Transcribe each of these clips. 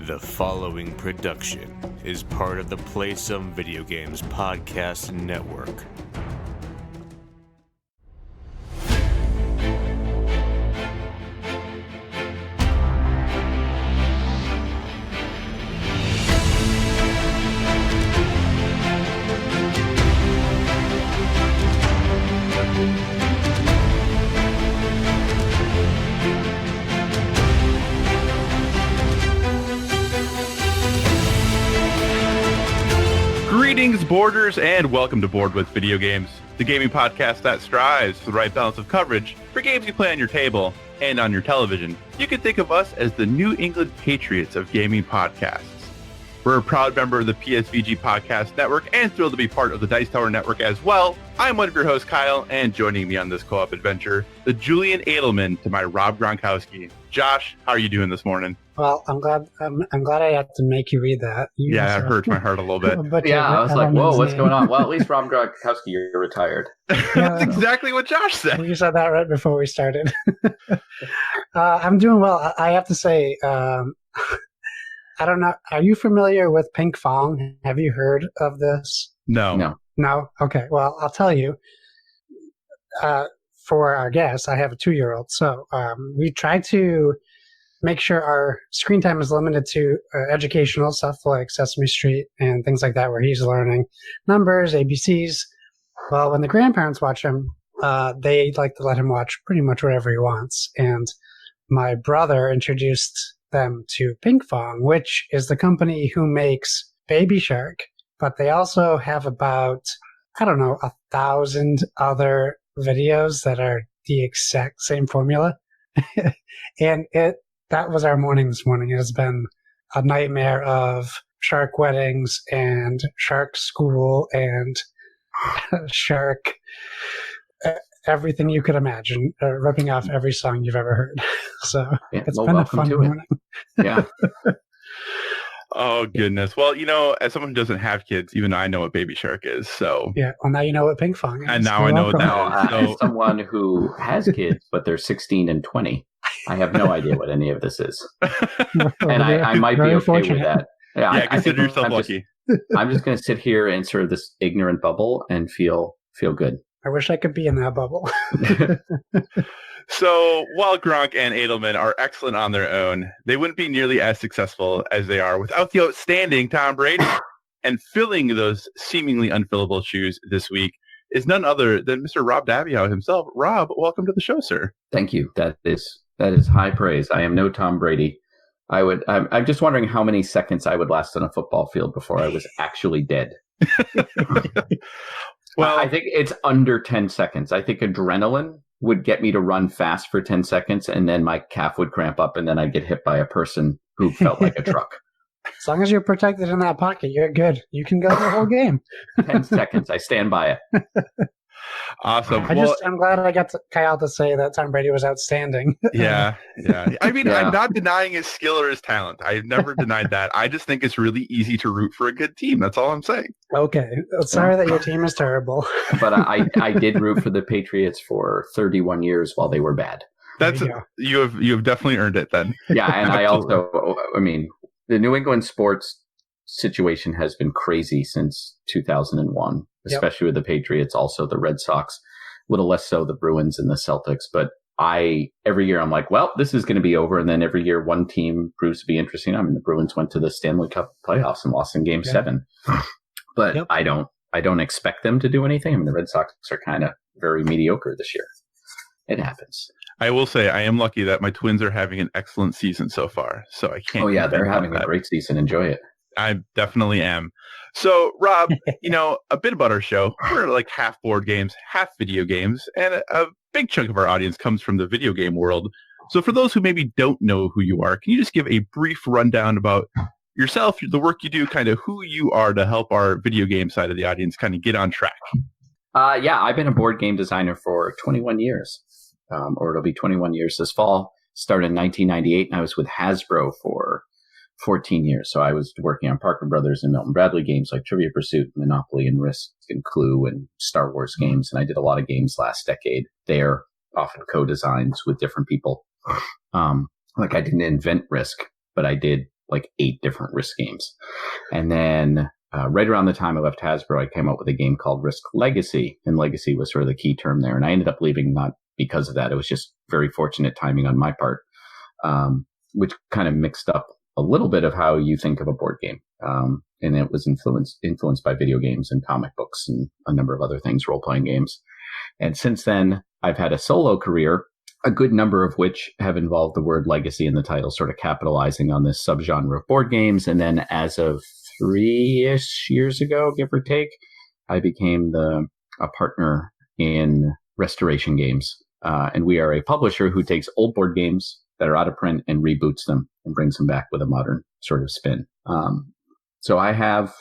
The following production is part of the Play Some Video Games podcast network. Greetings, boarders, and welcome to Board with Video Games, the gaming podcast that strives for the right balance of coverage for games you play on your table and on your television. You can think of us as the New England Patriots of gaming podcasts. We're a proud member of the PSVG Podcast Network and thrilled to be part of the Dice Tower Network as well. I'm one of your hosts, Kyle, and joining me on this co-op adventure, the Julian Edelman to my Rob Gronkowski. Josh, how are you doing this morning? Well, I'm glad I had to make you read that. It hurt my heart a little bit. But yeah, I was like, whoa, what's going on? Well, at least Rob Gronkowski, you're retired. That's exactly what Josh said. You said that right before we started. I'm doing well. I have to say, I don't know. Are you familiar with Pink Fong? Have you heard of this? No? Okay. Well, I'll tell you. For our guests, I have a 2-year-old. So we try to make sure our screen time is limited to educational stuff like Sesame Street and things like that, where he's learning numbers, ABCs. Well, when the grandparents watch him, they like to let him watch pretty much whatever he wants. And my brother introduced them to Pink Fong, which is the company who makes Baby Shark, but they also have about, 1,000 other videos that are the exact same formula. And that was our morning this morning. It has been a nightmare of shark weddings and shark school and shark everything you could imagine, ripping off every song you've ever heard. So it's been a fun morning. Yeah. Oh, goodness. Well, as someone who doesn't have kids, even I know what Baby Shark is. So yeah. Well, now you know what Pink Fong is. And now I know what that is. As someone who has kids, but they're 16 and 20, I have no idea what any of this is. And I might be okay with that. Yeah, consider yourself lucky. I'm just going to sit here and sort of this ignorant bubble and feel good. I wish I could be in that bubble. So while Gronk and Edelman are excellent on their own, they wouldn't be nearly as successful as they are without the outstanding Tom Brady. And filling those seemingly unfillable shoes this week is none other than Mr. Rob Daviau himself. Rob, welcome to the show, sir. Thank you. That is high praise. I am no Tom Brady. I'm just wondering how many seconds I would last on a football field before I was actually dead. Well, I think it's under 10 seconds. I think adrenaline would get me to run fast for 10 seconds, and then my calf would cramp up, and then I'd get hit by a person who felt like a truck. As long as you're protected in that pocket, you're good. You can go the whole game. 10 seconds. I stand by it. Awesome. I'm glad I got Kyle to say that Tom Brady was outstanding. Yeah. I mean, I'm not denying his skill or his talent. I've never denied that. I just think it's really easy to root for a good team. That's all I'm saying. Okay. Sorry that your team is terrible. But I did root for the Patriots for 31 years while they were bad. You have definitely earned it then. Yeah, and the New England sports situation has been crazy since 2001. Especially with the Patriots, also the Red Sox, a little less so the Bruins and the Celtics. But every year I'm like, well, this is going to be over. And then every year one team proves to be interesting. I mean, the Bruins went to the Stanley Cup playoffs and lost in Game 7. But I don't expect them to do anything. I mean, the Red Sox are kind of very mediocre this year. It happens. I will say I am lucky that my Twins are having an excellent season so far. So I can't. Oh, yeah, they're having a great season. Enjoy it. I definitely am. So, Rob, a bit about our show. We're like half board games, half video games, and a big chunk of our audience comes from the video game world. So for those who maybe don't know who you are, can you just give a brief rundown about yourself, the work you do, kind of who you are to help our video game side of the audience kind of get on track? I've been a board game designer for 21 years, or it'll be 21 years this fall. Started in 1998, and I was with Hasbro for 14 years. So I was working on Parker Brothers and Milton Bradley games like Trivia Pursuit, Monopoly and Risk and Clue and Star Wars games. And I did a lot of games last decade there, often co-designs with different people. Like I didn't invent Risk, but I did like 8 different Risk games. And then right around the time I left Hasbro, I came up with a game called Risk Legacy, and Legacy was sort of the key term there. And I ended up leaving not because of that. It was just very fortunate timing on my part, which kind of mixed up a little bit of how you think of a board game. And it was influenced by video games and comic books and a number of other things, role-playing games. And since then, I've had a solo career, a good number of which have involved the word legacy in the title, sort of capitalizing on this subgenre of board games. And then as of 3-ish years ago, give or take, I became a partner in Restoration Games. And we are a publisher who takes old board games that are out of print and reboots them and brings them back with a modern sort of spin. So I have,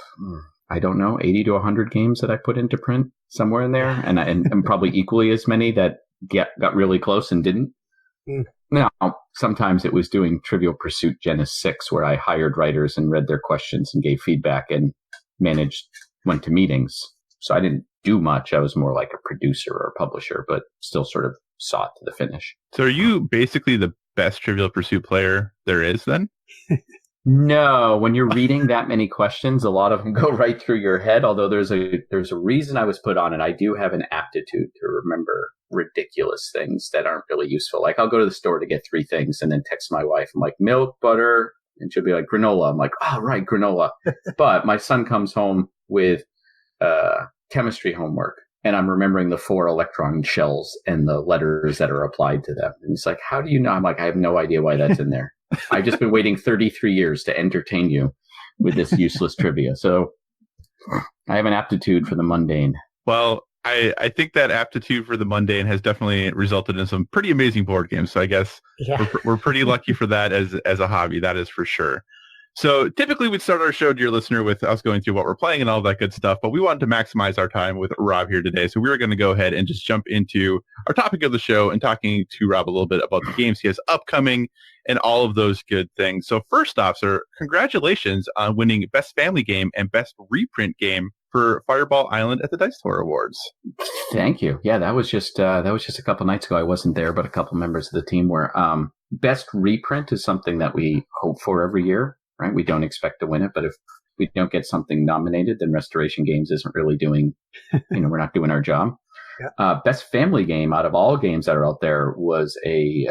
I don't know, 80 to 100 games that I put into print somewhere in there, and probably equally as many that got really close and didn't. Now, sometimes it was doing Trivial Pursuit Genesis 6, where I hired writers and read their questions and gave feedback and went to meetings. So I didn't do much. I was more like a producer or a publisher, but still sort of saw it to the finish. So are you basically the best Trivial Pursuit player there is then? No, when you're reading that many questions, a lot of them go right through your head. Although there's a reason I was put on it. I do have an aptitude to remember ridiculous things that aren't really useful. Like I'll go to the store to get 3 things and then text my wife. I'm like, milk, butter, and she'll be like, granola. I'm like, oh, right, granola. But my son comes home with chemistry homework, and I'm remembering the 4 electron shells and the letters that are applied to them. And he's like, how do you know? I'm like, I have no idea why that's in there. I've just been waiting 33 years to entertain you with this useless trivia. So I have an aptitude for the mundane. Well, I think that aptitude for the mundane has definitely resulted in some pretty amazing board games. So I guess we're pretty lucky for that as a hobby. That is for sure. So typically we'd start our show, dear listener, with us going through what we're playing and all that good stuff, but we wanted to maximize our time with Rob here today. So we were going to go ahead and just jump into our topic of the show and talking to Rob a little bit about the games he has upcoming and all of those good things. So first off, sir, congratulations on winning Best Family Game and Best Reprint Game for Fireball Island at the Dice Tour Awards. Thank you. Yeah, that was just a couple nights ago. I wasn't there, but a couple members of the team were. Best Reprint is something that we hope for every year. Right? We don't expect to win it, but if we don't get something nominated, then Restoration Games isn't really doing, we're not doing our job. Yeah. Best Family Game out of all games that are out there was a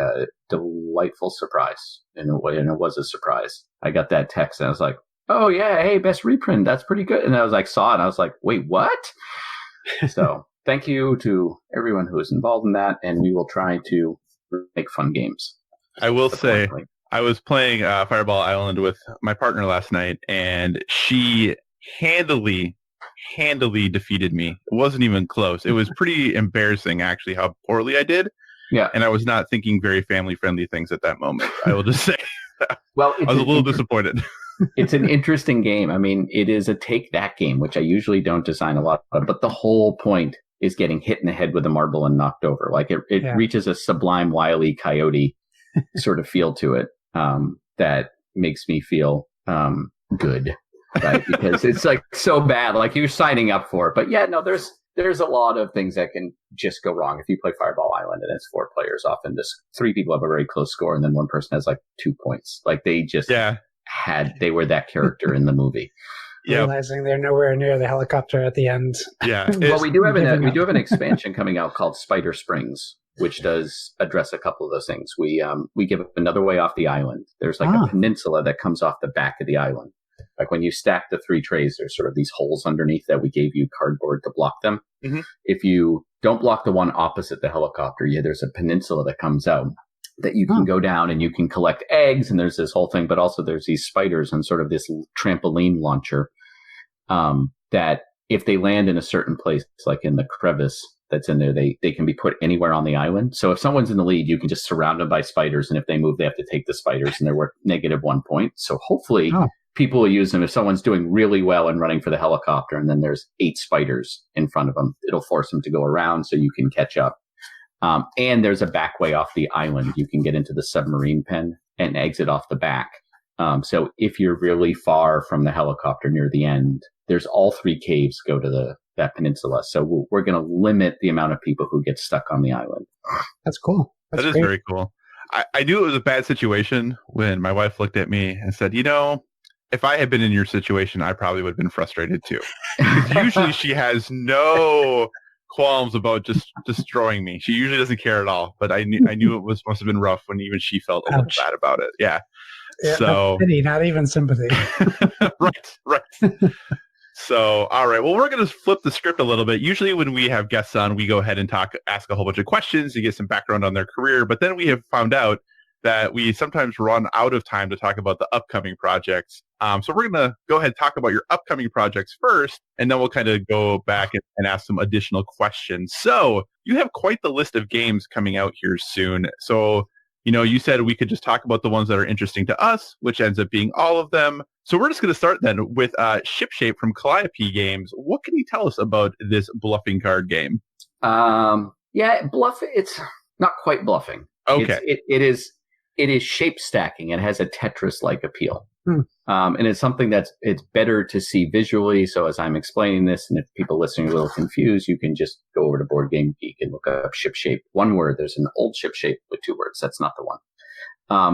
delightful surprise. And it was a surprise. I got that text and I was like, oh yeah, hey, Best Reprint, that's pretty good. And I was like, saw it and I was like, wait, what? So thank you to everyone who was involved in that, and we will try to make fun games. I will say, I was playing Fireball Island with my partner last night, and she handily defeated me. It wasn't even close. It was pretty embarrassing, actually, how poorly I did. Yeah. And I was not thinking very family-friendly things at that moment. I will just say. Well, I was a little disappointed. It's an interesting game. I mean, it is a take-that game, which I usually don't design a lot of, but the whole point is getting hit in the head with a marble and knocked over. Like it reaches a sublime Wile E. Coyote sort of feel to it. That makes me feel good, right? Because it's like so bad, like you're signing up for it. But yeah, no, there's a lot of things that can just go wrong if you play Fireball Island and it's 4 players. Often just 3 people have a very close score, and then one person has like 2 points. Like they just they were that character in the movie. Realizing they're nowhere near the helicopter at the end. Yeah. Well, we do have an expansion coming out called Spider Springs, which does address a couple of those things. We give another way off the island. There's like a peninsula that comes off the back of the island. Like when you stack the 3 trays, there's sort of these holes underneath that we gave you cardboard to block them. Mm-hmm. If you don't block the one opposite the helicopter, there's a peninsula that comes out that you can go down and you can collect eggs, and there's this whole thing, but also there's these spiders and sort of this trampoline launcher that if they land in a certain place, like in the crevice that's in there, they can be put anywhere on the island. So if someone's in the lead, you can just surround them by spiders, and if they move, they have to take the spiders, and they're worth -1 point. So hopefully people will use them if someone's doing really well and running for the helicopter, and then there's 8 spiders in front of them. It'll force them to go around so you can catch up. And there's a back way off the island. You can get into the submarine pen and exit off the back. So if you're really far from the helicopter near the end, there's all 3 caves go to that peninsula. So we're going to limit the amount of people who get stuck on the island. That's cool. That is very cool. I knew it was a bad situation when my wife looked at me and said, if I had been in your situation, I probably would have been frustrated too. Because usually she has no qualms about just destroying me. She usually doesn't care at all. But I knew it must have been rough when even she felt a little bad about it. Yeah. So pity, not even sympathy. right. So, all right. Well, we're going to flip the script a little bit. Usually when we have guests on, we go ahead and ask a whole bunch of questions to get some background on their career. But then we have found out that we sometimes run out of time to talk about the upcoming projects. So we're going to go ahead and talk about your upcoming projects first, and then we'll kind of go back and ask some additional questions. So you have quite the list of games coming out here soon. So, you said we could just talk about the ones that are interesting to us, which ends up being all of them. So we're just going to start then with Shipshape from Calliope Games. What can you tell us about this bluffing card game? It's not quite bluffing. Okay. It is shape stacking. It has a Tetris-like appeal. And it's something it's better to see visually. So as I'm explaining this, and if people listening are a little confused, you can just go over to Board Game Geek and look up Shipshape. One word. There's an old Shipshape with 2 words. That's not the one.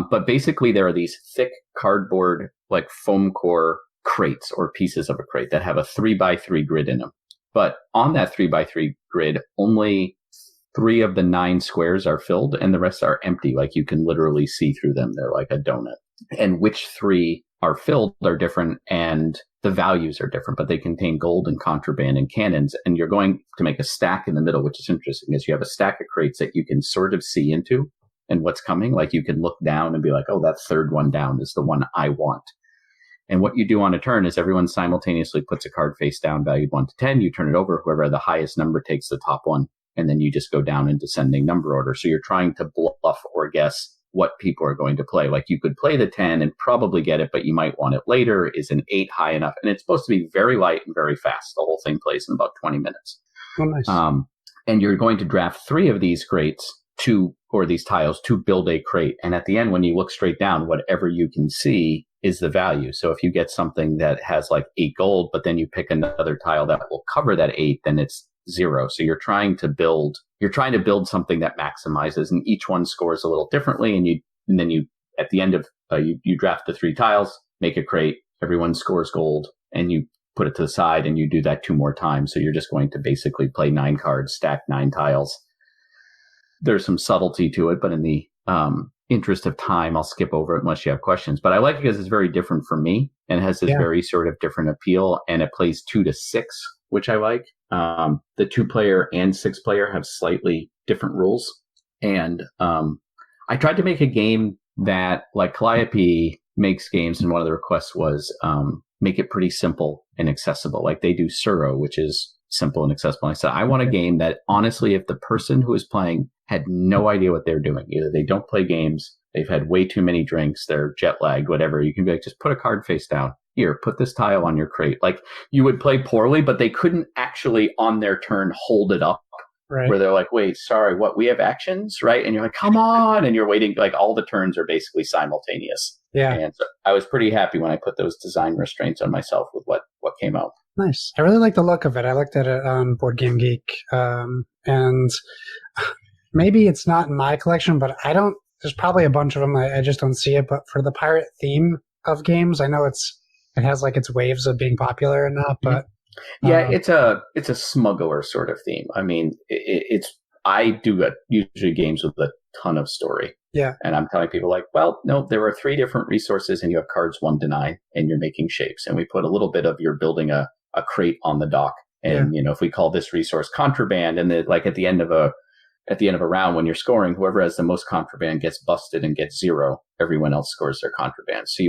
But basically, there are these thick cardboard, like foam core crates or pieces of a crate that have a 3x3 grid in them. But on that 3x3 grid, only 3 of the 9 squares are filled and the rest are empty. Like you can literally see through them. They're like a donut. And which 3 are filled are different and the values are different, but they contain gold and contraband and cannons. And you're going to make a stack in the middle, which is interesting, is you have a stack of crates that you can sort of see into and what's coming. Like you can look down and be like, oh, that third one down is the one I want. And what you do on a turn is everyone simultaneously puts a card face down, valued 1 to 10. You turn it over. Whoever the highest number takes the top one. And then you just go down in descending number order. So you're trying to bluff or guess what people are going to play. Like you could play the 10 and probably get it, but you might want it later. Is an 8 high enough? And it's supposed to be very light and very fast. The whole thing plays in about 20 minutes. Oh, nice. And you're going to draft 3 of these crates or these tiles to build a crate. And at the end, when you look straight down, whatever you can see is the value. So if you get something that has like 8 gold, but then you pick another tile that will cover that 8, then it's 0. So you're trying to build something that maximizes, and each one scores a little differently. And then you at the end of you draft the 3 tiles, make a crate, everyone scores gold, and you put it to the side, and you do that 2 more times. So you're just going to basically play 9 cards, stack 9 tiles. There's some subtlety to it, but in the interest of time, I'll skip over it unless you have questions. But I like it because it's very different from me and has this very sort of different appeal, and it plays 2 to 6, which I like. The 2-player and 6-player have slightly different rules. And I tried to make a game that, like Calliope makes games, and one of the requests was make it pretty simple and accessible. Like they do Suro, which is simple and accessible. And I said, I want a game that, honestly, if the person who is playing had no idea what they're doing, either they don't play games, they've had way too many drinks, they're jet lagged, whatever, you can be like, just put a card face down. Here, put this tile on your crate. Like you would play poorly, but they couldn't actually on their turn hold it up. Right. Where they're like, wait, sorry, what? We have actions, right? And you're like, come on. And you're waiting, like all the turns are basically simultaneous. Yeah. And so I was pretty happy when I put those design restraints on myself with what came out. Nice. I really like the look of it. I looked at it on Board Game Geek. And maybe it's not in my collection, but there's probably a bunch of them. I just don't see it. But for the pirate theme of games, I know it has like its waves of being popular and not, but it's a smuggler sort of theme. I mean, I do usually games with a ton of story. Yeah. And I'm telling people like, well, no, there are 3 different resources and you have cards 1 to 9 and you're making shapes. And we put a little bit of you're building a crate on the dock. And, if we call this resource contraband, and like at the end of a round when you're scoring, whoever has the most contraband gets busted and gets 0. Everyone else scores their contraband. So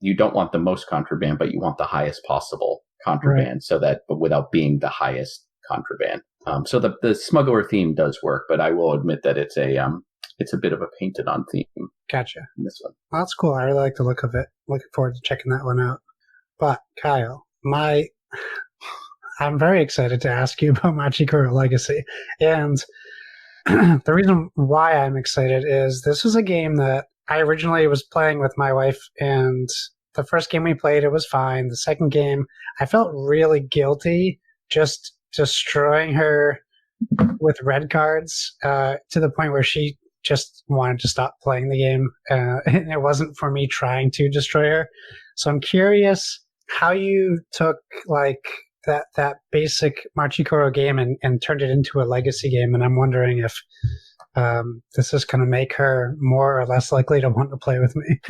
you don't want the most contraband, but you want the highest possible contraband, so that, but without being the highest contraband. So the smuggler theme does work, but I will admit that it's a bit of a painted on theme. Gotcha. In this one. Well, that's cool. I really like the look of it. Looking forward to checking that one out. But Kyle, I'm very excited to ask you about Machikoro Legacy. And the reason why I'm excited is this was a game that I originally was playing with my wife, and the first game we played, it was fine. The second game, I felt really guilty just destroying her with red cards to the point where she just wanted to stop playing the game. And it wasn't for me trying to destroy her. So I'm curious how you took like that basic Machikoro game and turned it into a legacy game. And I'm wondering if this is going to make her more or less likely to want to play with me.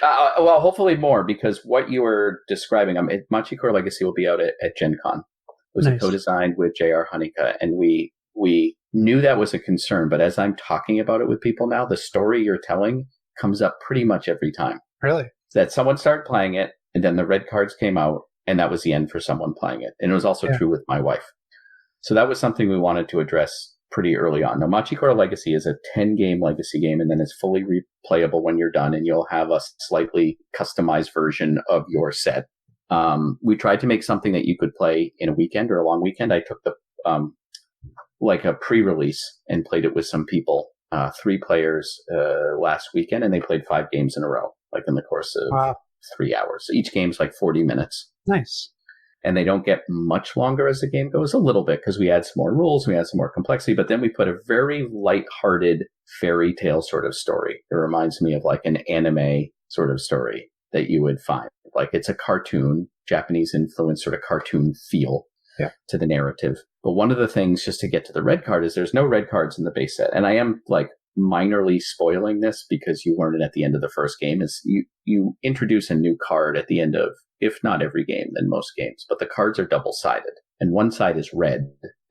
Well, hopefully more, because what you were describing, Machikoro Legacy will be out at Gen Con. It was Nice. co-designed with J.R. Hanika, and we knew that was a concern. But as I'm talking about it with people now, the story you're telling comes up pretty much every time. Really? That someone started playing it, and then the red cards came out, and that was the end for someone playing it. And it was also true with my wife. So that was something we wanted to address pretty early on. Now, Machikoro Legacy is a 10-game legacy game, and then it's fully replayable when you're done, and you'll have a slightly customized version of your set. We tried to make something that you could play in a weekend or a long weekend. I took the like a pre-release and played it with some people, 3 players last weekend, and they played 5 games in a row, like in the course of 3 hours. So each game's like 40 minutes. Nice. And they don't get much longer as the game goes, a little bit, because we add some more rules, we add some more complexity, but then we put a very lighthearted fairy tale sort of story. It reminds me of like an anime sort of story that you would find. Like it's a cartoon, Japanese influence sort of cartoon feel to the narrative. But one of the things, just to get to the red card, is there's no red cards in the base set. And I am like minorly spoiling this because you learn it at the end of the first game, is you introduce a new card at the end of, if not every game, then most games. But the cards are double-sided. And one side is red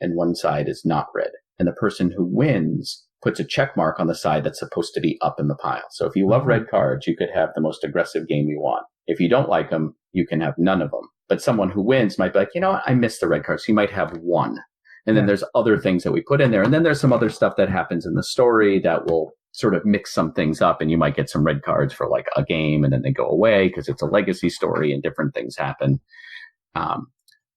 and one side is not red. And the person who wins puts a check mark on the side that's supposed to be up in the pile. So if you love red cards, you could have the most aggressive game you want. If you don't like them, you can have none of them. But someone who wins might be like, you know what, I missed the red cards. So you might have one. And then there's other things that we put in there. And then there's some other stuff that happens in the story that will sort of mix some things up. And you might get some red cards for like a game and then they go away because it's a legacy story and different things happen.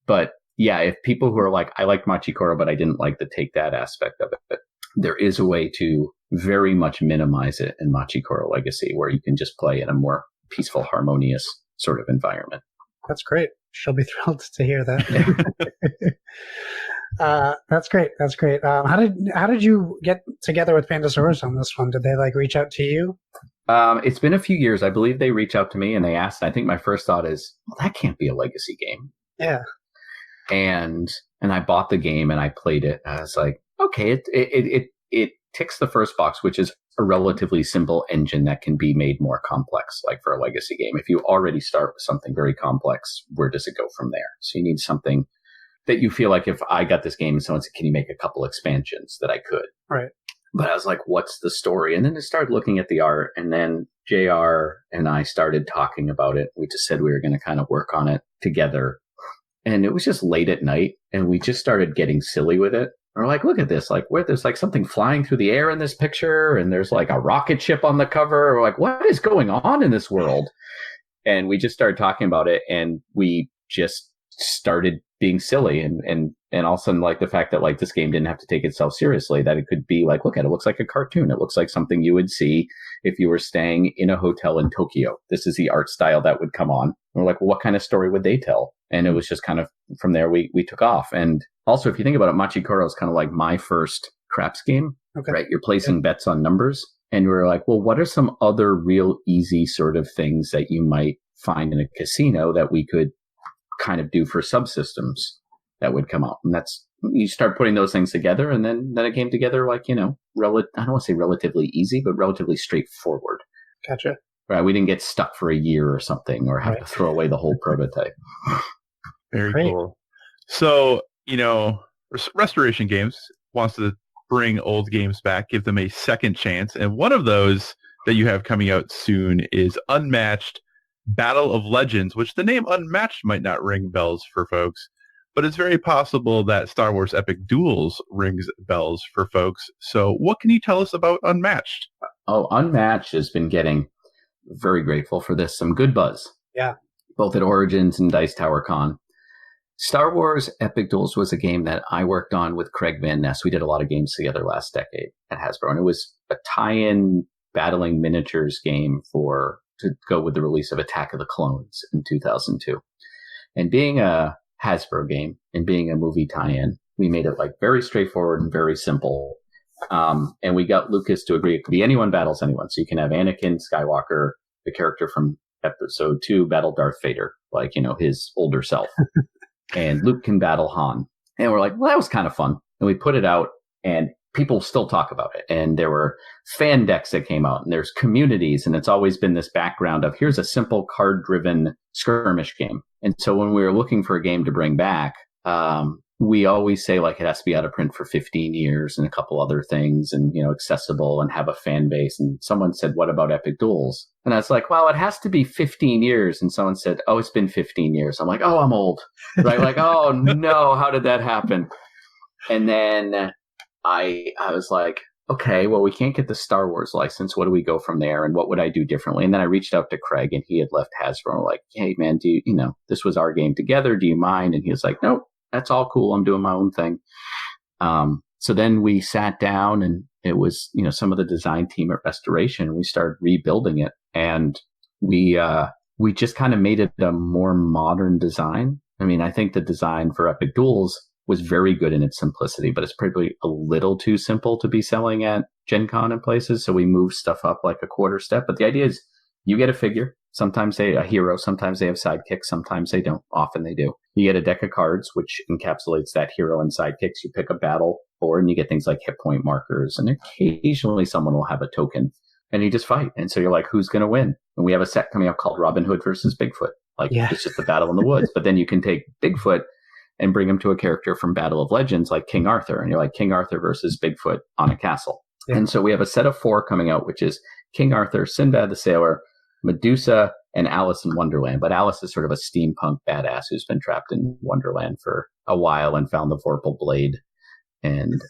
But yeah, if people who are like, I liked Machikoro, but I didn't like the take that aspect of it, there is a way to very much minimize it in Machikoro Legacy where you can just play in a more peaceful, harmonious sort of environment. That's great. She'll be thrilled to hear that. That's great. That's great. How did you get together with Pandasaurus on this one? Did they like reach out to you? It's been a few years. I believe they reached out to me and they asked. I think my first thought is, well, that can't be a legacy game. Yeah. And I bought the game and I played it. I was like, okay, it ticks the first box, which is a relatively simple engine that can be made more complex, like for a legacy game. If you already start with something very complex, where does it go from there? So you need something that you feel like if I got this game and someone said, can you make a couple expansions, that I could. Right. But I was like, what's the story? And then I started looking at the art, and then JR and I started talking about it. We just said we were going to kind of work on it together. And it was just late at night, and we just started getting silly with it. We're like, look at this, like where there's like something flying through the air in this picture, and there's like a rocket ship on the cover. We're like, what is going on in this world? And we just started talking about it, and we just started being silly, and all of a sudden, like the fact that like this game didn't have to take itself seriously, that it could be like, look at it, it looks like a cartoon. It looks like something you would see if you were staying in a hotel in Tokyo. This is the art style that would come on. And we're like, well, what kind of story would they tell? And it was just kind of from there we took off. And also, if you think about it, Machikoro is kind of like my first craps game, right? You're placing bets on numbers. And we were like, well, what are some other real easy sort of things that you might find in a casino that we could kind of do for subsystems that would come out? And that's, you start putting those things together, and then it came together like, you know, I don't want to say relatively easy, but relatively straightforward. Gotcha. Right? We didn't get stuck for a year or something, or have to throw away the whole prototype. Very cool. So, you know, Restoration Games wants to bring old games back, give them a second chance. And one of those that you have coming out soon is Unmatched Battle of Legends, which the name Unmatched might not ring bells for folks, but it's very possible that Star Wars Epic Duels rings bells for folks. So what can you tell us about Unmatched? Oh, Unmatched has been getting, very grateful for this, some good buzz. Yeah. Both at Origins and Dice Tower Con. Star Wars Epic Duels was a game that I worked on with Craig Van Ness. We did a lot of games together last decade at Hasbro, and it was a tie-in battling miniatures game to go with the release of Attack of the Clones in 2002. And being a Hasbro game and being a movie tie-in, we made it like very straightforward and very simple. And we got Lucas to agree it could be anyone battles anyone. So you can have Anakin Skywalker, the character from episode 2, battle Darth Vader, like, his older self. And Luke can battle Han. And we're like, well, that was kind of fun. And we put it out, and people still talk about it. And there were fan decks that came out, and there's communities. And it's always been this background of here's a simple card-driven skirmish game. And so when we were looking for a game to bring back, we always say like it has to be out of print for 15 years and a couple other things and, accessible and have a fan base. And someone said, what about Epic Duels? And I was like, well, it has to be 15 years. And someone said, oh, it's been 15 years. I'm like, oh, I'm old, right? Like, oh no, how did that happen? And then I was like, okay, well, we can't get the Star Wars license. What do we go from there? And what would I do differently? And then I reached out to Craig, and he had left Hasbro. And we're like, hey man, do you, this was our game together. Do you mind? And he was like, nope. That's all cool. I'm doing my own thing. So then we sat down, and it was, some of the design team at Restoration. We started rebuilding it, and we just kind of made it a more modern design. I mean, I think the design for Epic Duels was very good in its simplicity, but it's probably a little too simple to be selling at Gen Con and places. So we moved stuff up like a quarter step. But the idea is you get a figure. Sometimes they a hero, sometimes they have sidekicks, sometimes they don't. Often they do. You get a deck of cards, which encapsulates that hero and sidekicks. You pick a battle board, and you get things like hit point markers. And occasionally someone will have a token, and you just fight. And so you're like, who's going to win? And we have a set coming up called Robin Hood versus Bigfoot. It's just a battle in the woods. But then you can take Bigfoot and bring him to a character from Battle of Legends like King Arthur. And you're like, King Arthur versus Bigfoot on a castle. Yeah. And so we have a set of 4 coming out, which is King Arthur, Sinbad the Sailor, Medusa, and Alice in Wonderland. But Alice is sort of a steampunk badass who's been trapped in Wonderland for a while and found the Vorpal blade. And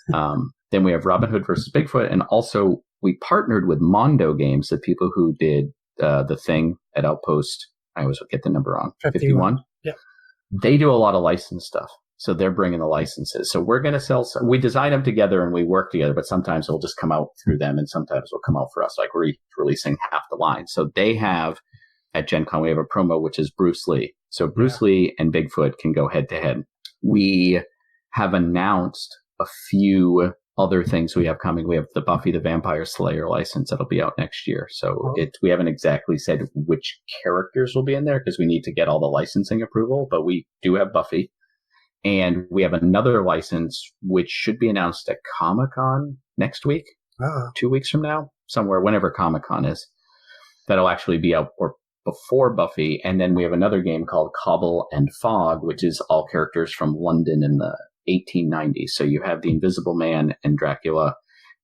then we have Robin Hood versus Bigfoot. And also we partnered with Mondo Games, the people who did The Thing at Outpost. I always get the number wrong. 51. Yeah. They do a lot of licensed stuff. So they're bringing the licenses. So we're going to sell some. We design them together and we work together, but sometimes it'll just come out through them and sometimes it'll come out for us. Like we're releasing half the line. So they have, at Gen Con, we have a promo, which is Bruce Lee. So Bruce Lee and Bigfoot can go head to head. We have announced a few other things we have coming. We have the Buffy the Vampire Slayer license that'll be out next year. So we haven't exactly said which characters will be in there because we need to get all the licensing approval, but we do have Buffy. And we have another license, which should be announced at Comic-Con next week, 2 weeks from now, somewhere, whenever Comic-Con is. That'll actually be out or before Buffy. And then we have another game called Cobble and Fog, which is all characters from London in the 1890s. So you have the Invisible Man and Dracula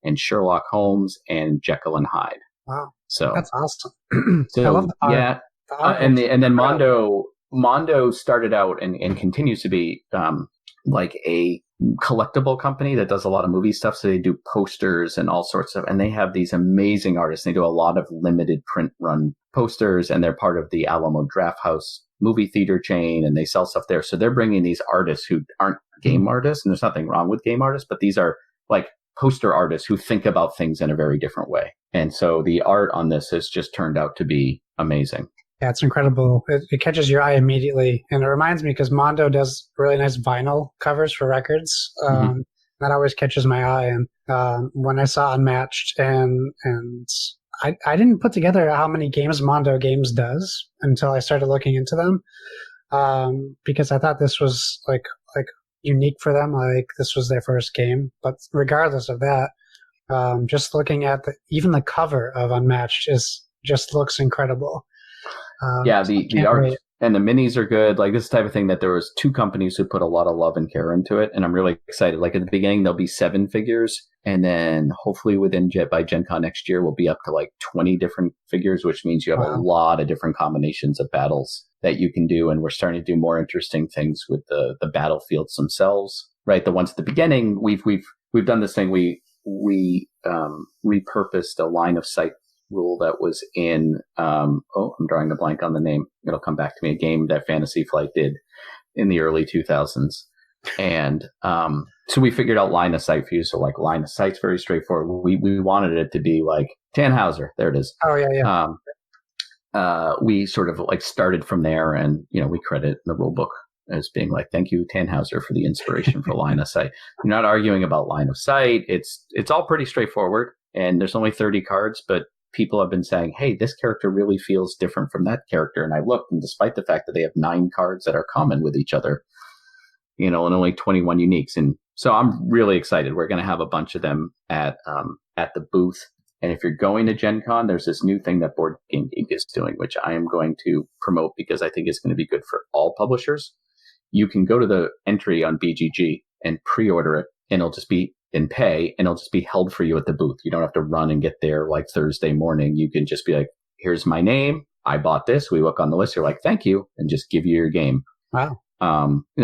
and Sherlock Holmes and Jekyll and Hyde. Wow. So that's awesome. So, I love the art. Yeah. And then Mondo started out and continues to be like a collectible company that does a lot of movie stuff. So they do posters and all sorts of, and they have these amazing artists. They do a lot of limited print run posters, and they're part of the Alamo Draft House movie theater chain, and they sell stuff there. So they're bringing these artists who aren't game artists, and there's nothing wrong with game artists, but these are like poster artists who think about things in a very different way. And so the art on this has just turned out to be amazing. Yeah, it's incredible. It catches your eye immediately. And it reminds me because Mondo does really nice vinyl covers for records. That always catches my eye. And when I saw Unmatched and I didn't put together how many games Mondo Games does until I started looking into them. Because I thought this was like unique for them. Like this was their first game. But regardless of that, just looking at even the cover of Unmatched just looks incredible. The art and the minis are good. Like this type of thing that there was 2 companies who put a lot of love and care into it. And I'm really excited. Like at the beginning, there'll be 7 figures. And then hopefully by Gen Con next year, we'll be up to like 20 different figures, which means you have a lot of different combinations of battles that you can do. And we're starting to do more interesting things with the battlefields themselves, right? The ones at the beginning, we've done this thing. We repurposed a line of sight rule that was in I'm drawing a blank on the name. It'll come back to me. A game that Fantasy Flight did in the early 2000s. And so we figured out line of sight for you. So like line of sight's very straightforward. We wanted it to be like Tannhauser. There it is. Oh yeah. We sort of like started from there, and we credit the rule book as being like, thank you, Tannhauser, for the inspiration for line of sight. You're not arguing about line of sight. It's all pretty straightforward, and there's only 30 cards, but people have been saying, hey, this character really feels different from that character. And I looked, and despite the fact that they have 9 cards that are common with each other, and only 21 uniques. And so I'm really excited. We're going to have a bunch of them at the booth. And if you're going to Gen Con, there's this new thing that Board Game Geek is doing, which I am going to promote because I think it's going to be good for all publishers. You can go to the entry on BGG and pre-order it, and it'll just be in pay, and it'll just be held for you at the booth. You don't have to run and get there like Thursday morning. You can just be like, here's my name. I bought this. We look on the list. You're like, thank you, and just give you your game. Wow.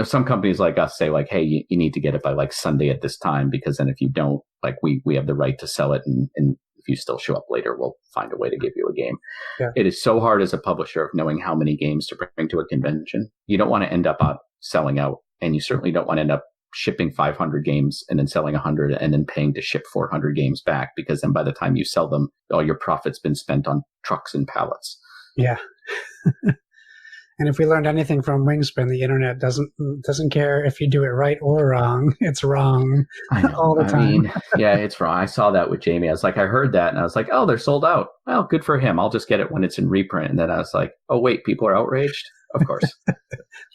Some companies like us say like, hey, you need to get it by like Sunday at this time, because then if you don't, like we have the right to sell it, and if you still show up later, we'll find a way to give you a game. Yeah. It is so hard as a publisher of knowing how many games to bring to a convention. You don't want to end up selling out, and you certainly don't want to end up shipping 500 games and then selling 100 and then paying to ship 400 games back, because then by the time you sell them, all your profit's been spent on trucks and pallets. Yeah. And if we learned anything from Wingspin, the internet doesn't care if you do it right or wrong. It's wrong all the time. Yeah, it's wrong. I saw that with Jamie. I was like, I heard that, and I was like, oh, they're sold out. Well, good for him. I'll just get it when it's in reprint. And then I was like, oh, wait, people are outraged? Of course. Of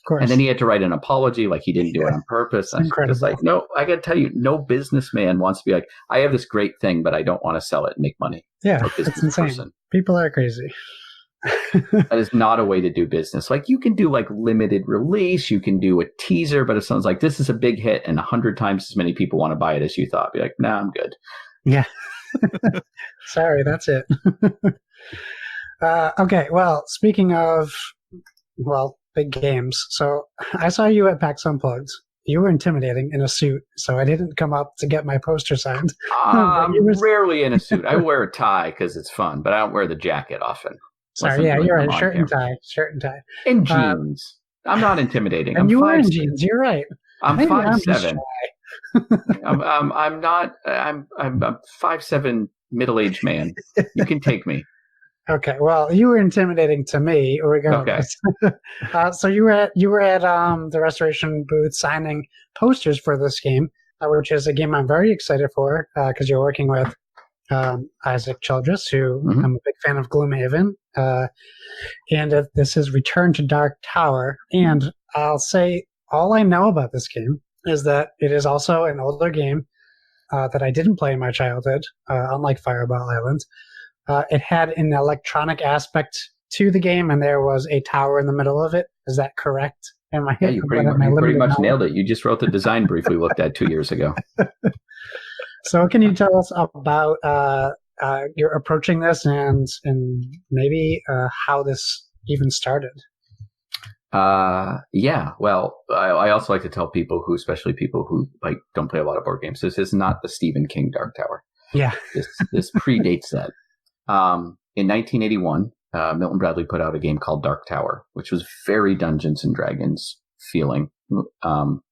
course. And then he had to write an apology, like he didn't do it on purpose. And I was just like, no, I got to tell you, no businessman wants to be like, I have this great thing, but I don't want to sell it and make money. Yeah, it's insane. People are crazy. That is not a way to do business. Like, you can do like limited release, you can do a teaser, but if someone's like, this is a big hit and 100 times as many people want to buy it as you thought, be like, nah, I'm good. Yeah. Sorry, that's it. Okay, well, speaking of, big games. So I saw you at PAX Unplugged. You were intimidating in a suit, so I didn't come up to get my poster signed. I'm rarely in a suit. I wear a tie because it's fun, but I don't wear the jacket often. Sorry, yeah, you're right. Shirt and tie. And jeans. I'm not intimidating. And you were in jeans. You're right. I'm 5'7". I'm not. I'm a 5'7" middle-aged man. You can take me. Okay. Well, you were intimidating to me. Okay. So you were at the Restoration booth signing posters for this game, which is a game I'm very excited for because you're working with Isaac Childress, who I'm a big fan of Gloomhaven. And this is Return to Dark Tower. And I'll say all I know about this game is that it is also an older game that I didn't play in my childhood, unlike Fireball Island. It had an electronic aspect to the game, and there was a tower in the middle of it. Is that correct? Yeah, you pretty much nailed it. You just wrote the design brief we looked at 2 years ago. So can you tell us about your approaching this and maybe how this even started? Yeah. Well, I also like to tell people especially people who like don't play a lot of board games, this is not the Stephen King Dark Tower. Yeah. This predates that. In 1981, Milton Bradley put out a game called Dark Tower, which was very Dungeons and Dragons feeling.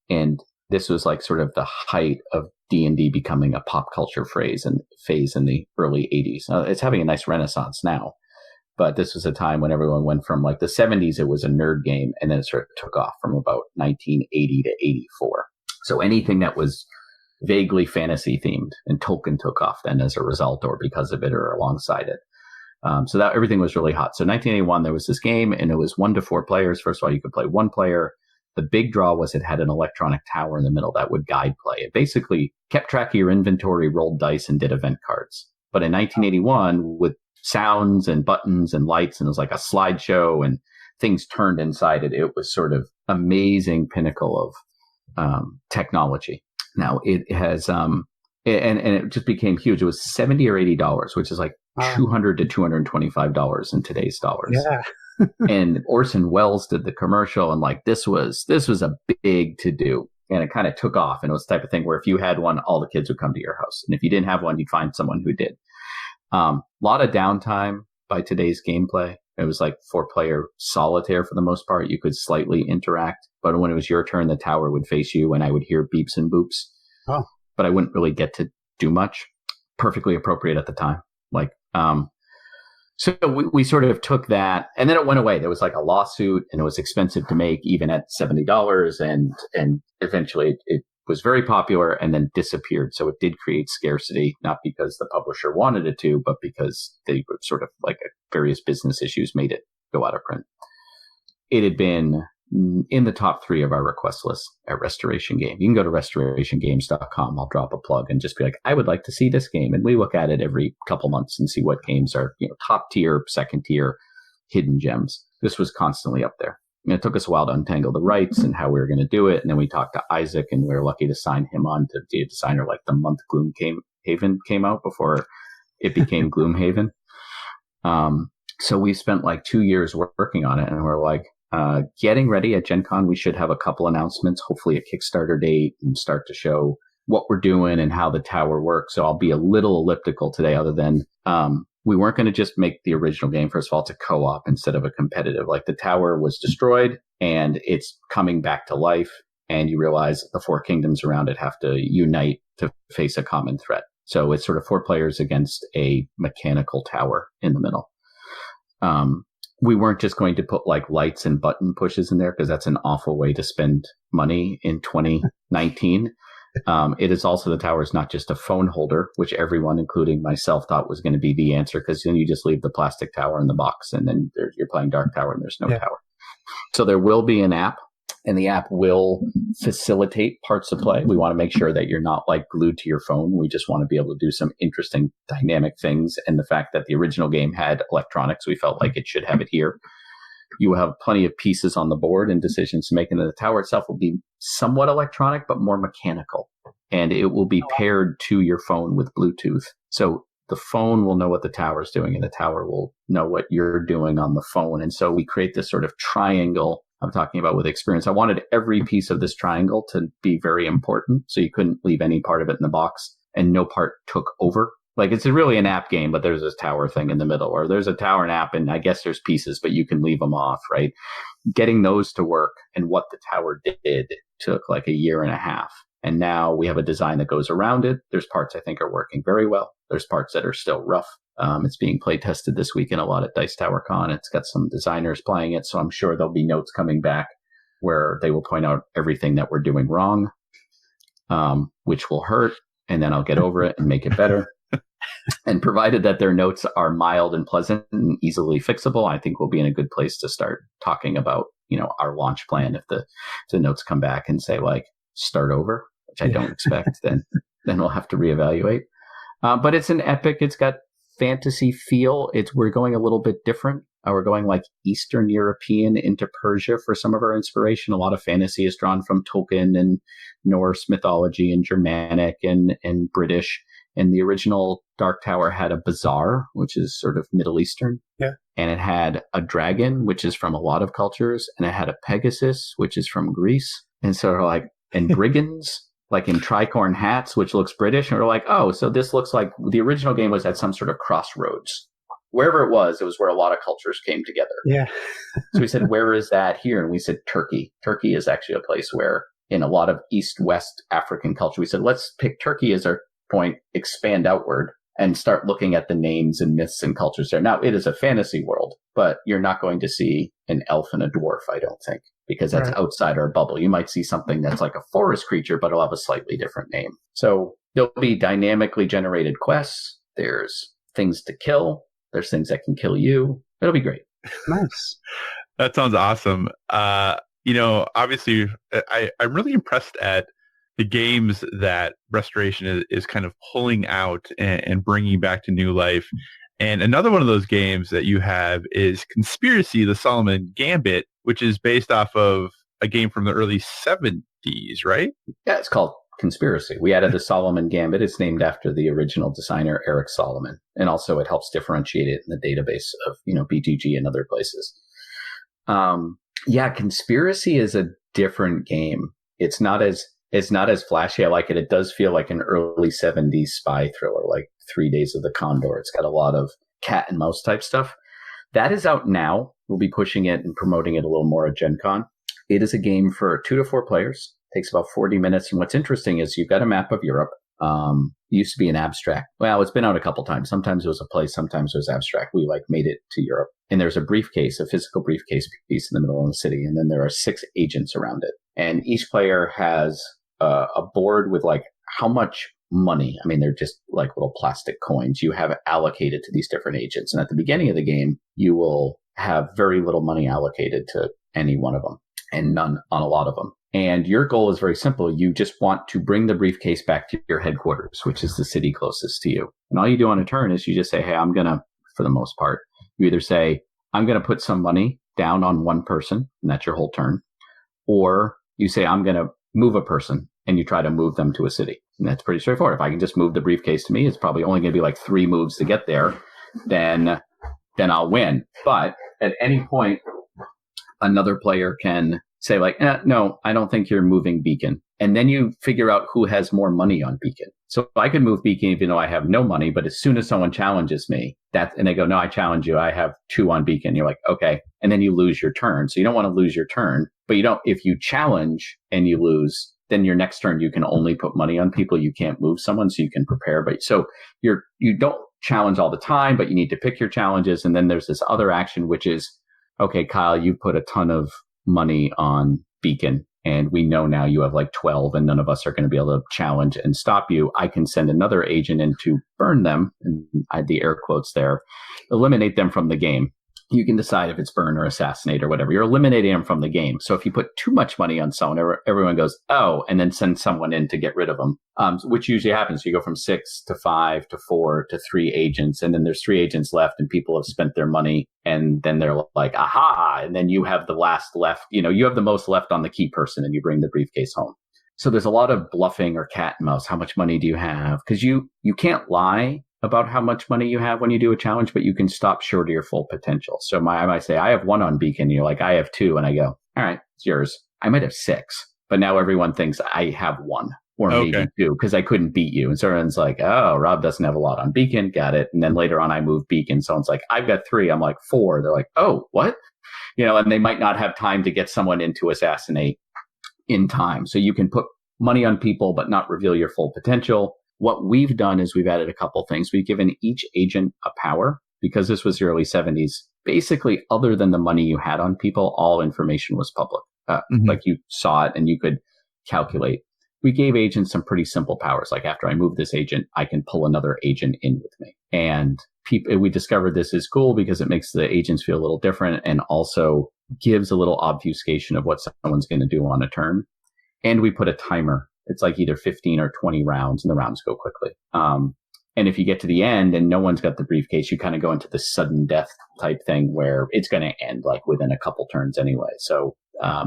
And this was like sort of the height of D&D becoming a pop culture phase in the early 80s. It's having a nice renaissance now, but this was a time when everyone went from like the 70s, it was a nerd game, and then it sort of took off from about 1980 to 84. So anything that was vaguely fantasy themed, and Tolkien took off then as a result or because of it or alongside it. So that everything was really hot. So 1981, there was this game, and it was 1 to 4 players. First of all, you could play 1 player. The big draw was it had an electronic tower in the middle that would guide play. It basically kept track of your inventory, rolled dice, and did event cards. But in 1981, with sounds and buttons and lights, and it was like a slideshow and things turned inside it, it was sort of amazing pinnacle of technology. Now it has, and it just became huge. It was $70 or $80, which is like $200 to $225 in today's dollars. Yeah. And Orson Welles did the commercial, and like this was a big to do, and it kind of took off. And it was the type of thing where if you had one, all the kids would come to your house, and if you didn't have one, you'd find someone who did. A lot of downtime by today's gameplay. It was like 4-player solitaire for the most part. You could slightly interact, but when it was your turn, the tower would face you, and I would hear beeps and boops. Oh. But I wouldn't really get to do much. Perfectly appropriate at the time. Like, So we sort of took that, and then it went away. There was like a lawsuit, and it was expensive to make, even at $70, and eventually it was very popular and then disappeared. So it did create scarcity, not because the publisher wanted it to, but because they were sort of like various business issues made it go out of print. It had been in the top 3 of our request list at Restoration Game. You can go to restorationgames.com. I'll drop a plug and just be like, I would like to see this game. And we look at it every couple months and see what games are, top tier, second tier, hidden gems. This was constantly up there. And it took us a while to untangle the rights and how we were going to do it. And then we talked to Isaac, and we were lucky to sign him on to be a designer like the month Gloomhaven came out before it became Gloomhaven. So we spent like 2 years working on it, and we're like, getting ready at Gen Con, we should have a couple announcements, hopefully a Kickstarter date, and start to show what we're doing and how the tower works. So I'll be a little elliptical today, other than we weren't going to just make the original game. First of all, it's a co-op instead of a competitive. Like, the tower was destroyed and it's coming back to life, and you realize the 4 kingdoms around it have to unite to face a common threat. So it's sort of 4 players against a mechanical tower in the middle. We weren't just going to put like lights and button pushes in there, because that's an awful way to spend money in 2019. It is also, the tower is not just a phone holder, which everyone, including myself, thought was going to be the answer, because then you just leave the plastic tower in the box, and then you're playing Dark Tower and there's no tower. So there will be an app, and the app will facilitate parts of play. We want to make sure that you're not like glued to your phone. We just want to be able to do some interesting dynamic things. And the fact that the original game had electronics, we felt like it should have it here. You will have plenty of pieces on the board and decisions to make. And the tower itself will be somewhat electronic, but more mechanical. And it will be paired to your phone with Bluetooth. So the phone will know what the tower is doing, and the tower will know what you're doing on the phone. And so we create this sort of triangle I'm talking about with experience. I wanted every piece of this triangle to be very important, so you couldn't leave any part of it in the box, and no part took over. Like, it's really an app game, but there's this tower thing in the middle, or there's a tower and app, and I guess there's pieces, but you can leave them off, right? Getting those to work and what the tower did took like 1.5 years. And now we have a design that goes around it. There's parts I think are working very well. There's parts that are still rough. It's being play tested this weekend a lot at Dice Tower Con. It's got some designers playing it, so I'm sure there'll be notes coming back where they will point out everything that we're doing wrong, which will hurt, and then I'll get over it and make it better. And provided that their notes are mild and pleasant and easily fixable, I think we'll be in a good place to start talking about, our launch plan. If the notes come back and say like start over, which I don't expect, then we'll have to reevaluate. But it's an epic. It's got fantasy feel. We're going a little bit different. We're going like Eastern European into Persia for some of our inspiration. A lot of fantasy is drawn from Tolkien and Norse mythology and Germanic and British. And the original Dark Tower had a bazaar, which is sort of Middle Eastern. Yeah. And it had a dragon, which is from a lot of cultures. And it had a Pegasus, which is from Greece. And so and brigands, like in tricorn hats, which looks British. And we're like, oh, so this looks like the original game was at some sort of crossroads. Wherever it was where a lot of cultures came together. Yeah. So we said, where is that here? And we said, Turkey. Turkey is actually a place where in a lot of East-West African culture, we said, let's pick Turkey as our point, expand outward, and start looking at the names and myths and cultures there. Now, it is a fantasy world, but you're not going to see an elf and a dwarf, I don't think, because that's outside our bubble. You might see something that's like a forest creature, but it'll have a slightly different name. So there'll be dynamically generated quests. There's things to kill. There's things that can kill you. It'll be great. Nice. That sounds awesome. Obviously, I'm really impressed at the games that Restoration is kind of pulling out and bringing back to new life. And another one of those games that you have is Conspiracy, the Solomon Gambit, which is based off of a game from the early 70s, right? Yeah, it's called Conspiracy. We added the Solomon Gambit. It's named after the original designer, Eric Solomon. And also it helps differentiate it in the database of, BGG and other places. Conspiracy is a different game. It's not as flashy. I like it. It does feel like an early 70s spy thriller, like 3 Days of the Condor. It's got a lot of cat and mouse type stuff. That is out now. We'll be pushing it and promoting it a little more at Gen Con. It is a game for 2 to 4 players. Takes about 40 minutes. And what's interesting is you've got a map of Europe. It used to be an abstract. Well, it's been out a couple times. Sometimes it was a play, sometimes it was abstract. We made it to Europe. And there's a briefcase, a physical briefcase piece in the middle of the city. And then there are 6 agents around it. And each player has a board with how much money. I mean, they're just like little plastic coins you have allocated to these different agents. And at the beginning of the game, you will have very little money allocated to any one of them and none on a lot of them. And your goal is very simple. You just want to bring the briefcase back to your headquarters, which is the city closest to you. And all you do on a turn is you just say, hey, I'm going to, for the most part, you either say, I'm going to put some money down on one person, and that's your whole turn. Or you say, I'm going to move a person, and you try to move them to a city. And that's pretty straightforward. If I can just move the briefcase to me, it's probably only going to be 3 moves to get there. Then I'll win. But at any point, another player can say no, I don't think you're moving Beacon. And then you figure out who has more money on Beacon. So I could move Beacon even though I have no money, but as soon as someone challenges me, and they go, no, I challenge you, I have 2 on Beacon. You're like, okay. And then you lose your turn. So you don't want to lose your turn, but if you challenge and you lose, then your next turn, you can only put money on people. You can't move someone, so you can prepare. But so you don't challenge all the time, but you need to pick your challenges. And then there's this other action, which is, okay, Kyle, you put a ton of money on Beacon, and we know now you have 12, and none of us are going to be able to challenge and stop you. I can send another agent in to burn them, and I had the air quotes there, eliminate them from the game. You can decide if it's burn or assassinate or whatever. You're eliminating them from the game. So if you put too much money on someone, everyone goes, oh, and then send someone in to get rid of them, which usually happens. You go from 6 to 5 to 4 to 3 agents, and then there's 3 agents left, and people have spent their money, and then they're like, aha, and then you have the last left. You have the most left on the key person, and you bring the briefcase home. So there's a lot of bluffing or cat and mouse. How much money do you have? Because you can't lie about how much money you have when you do a challenge, but you can stop short of your full potential. So I might say, I have 1 on Beacon. You're like, I have 2. And I go, all right, it's yours. I might have 6, but now everyone thinks I have 1 or maybe 2 because I couldn't beat you. And so everyone's like, oh, Rob doesn't have a lot on Beacon. Got it. And then later on, I move Beacon. Someone's like, I've got 3. I'm like, 4. They're like, oh, what? And they might not have time to get someone in to assassinate in time. So you can put money on people, but not reveal your full potential. What we've done is we've added a couple things. We've given each agent a power because this was the early 70s. Basically, other than the money you had on people, all information was public. Like you saw it and you could calculate. We gave agents some pretty simple powers. Like after I move this agent, I can pull another agent in with me. And we discovered this is cool because it makes the agents feel a little different and also gives a little obfuscation of what someone's going to do on a turn. And we put a timer. It's either 15 or 20 rounds, and the rounds go quickly. And if you get to the end and no one's got the briefcase, you kind of go into the sudden death type thing where it's going to end within a couple turns anyway. So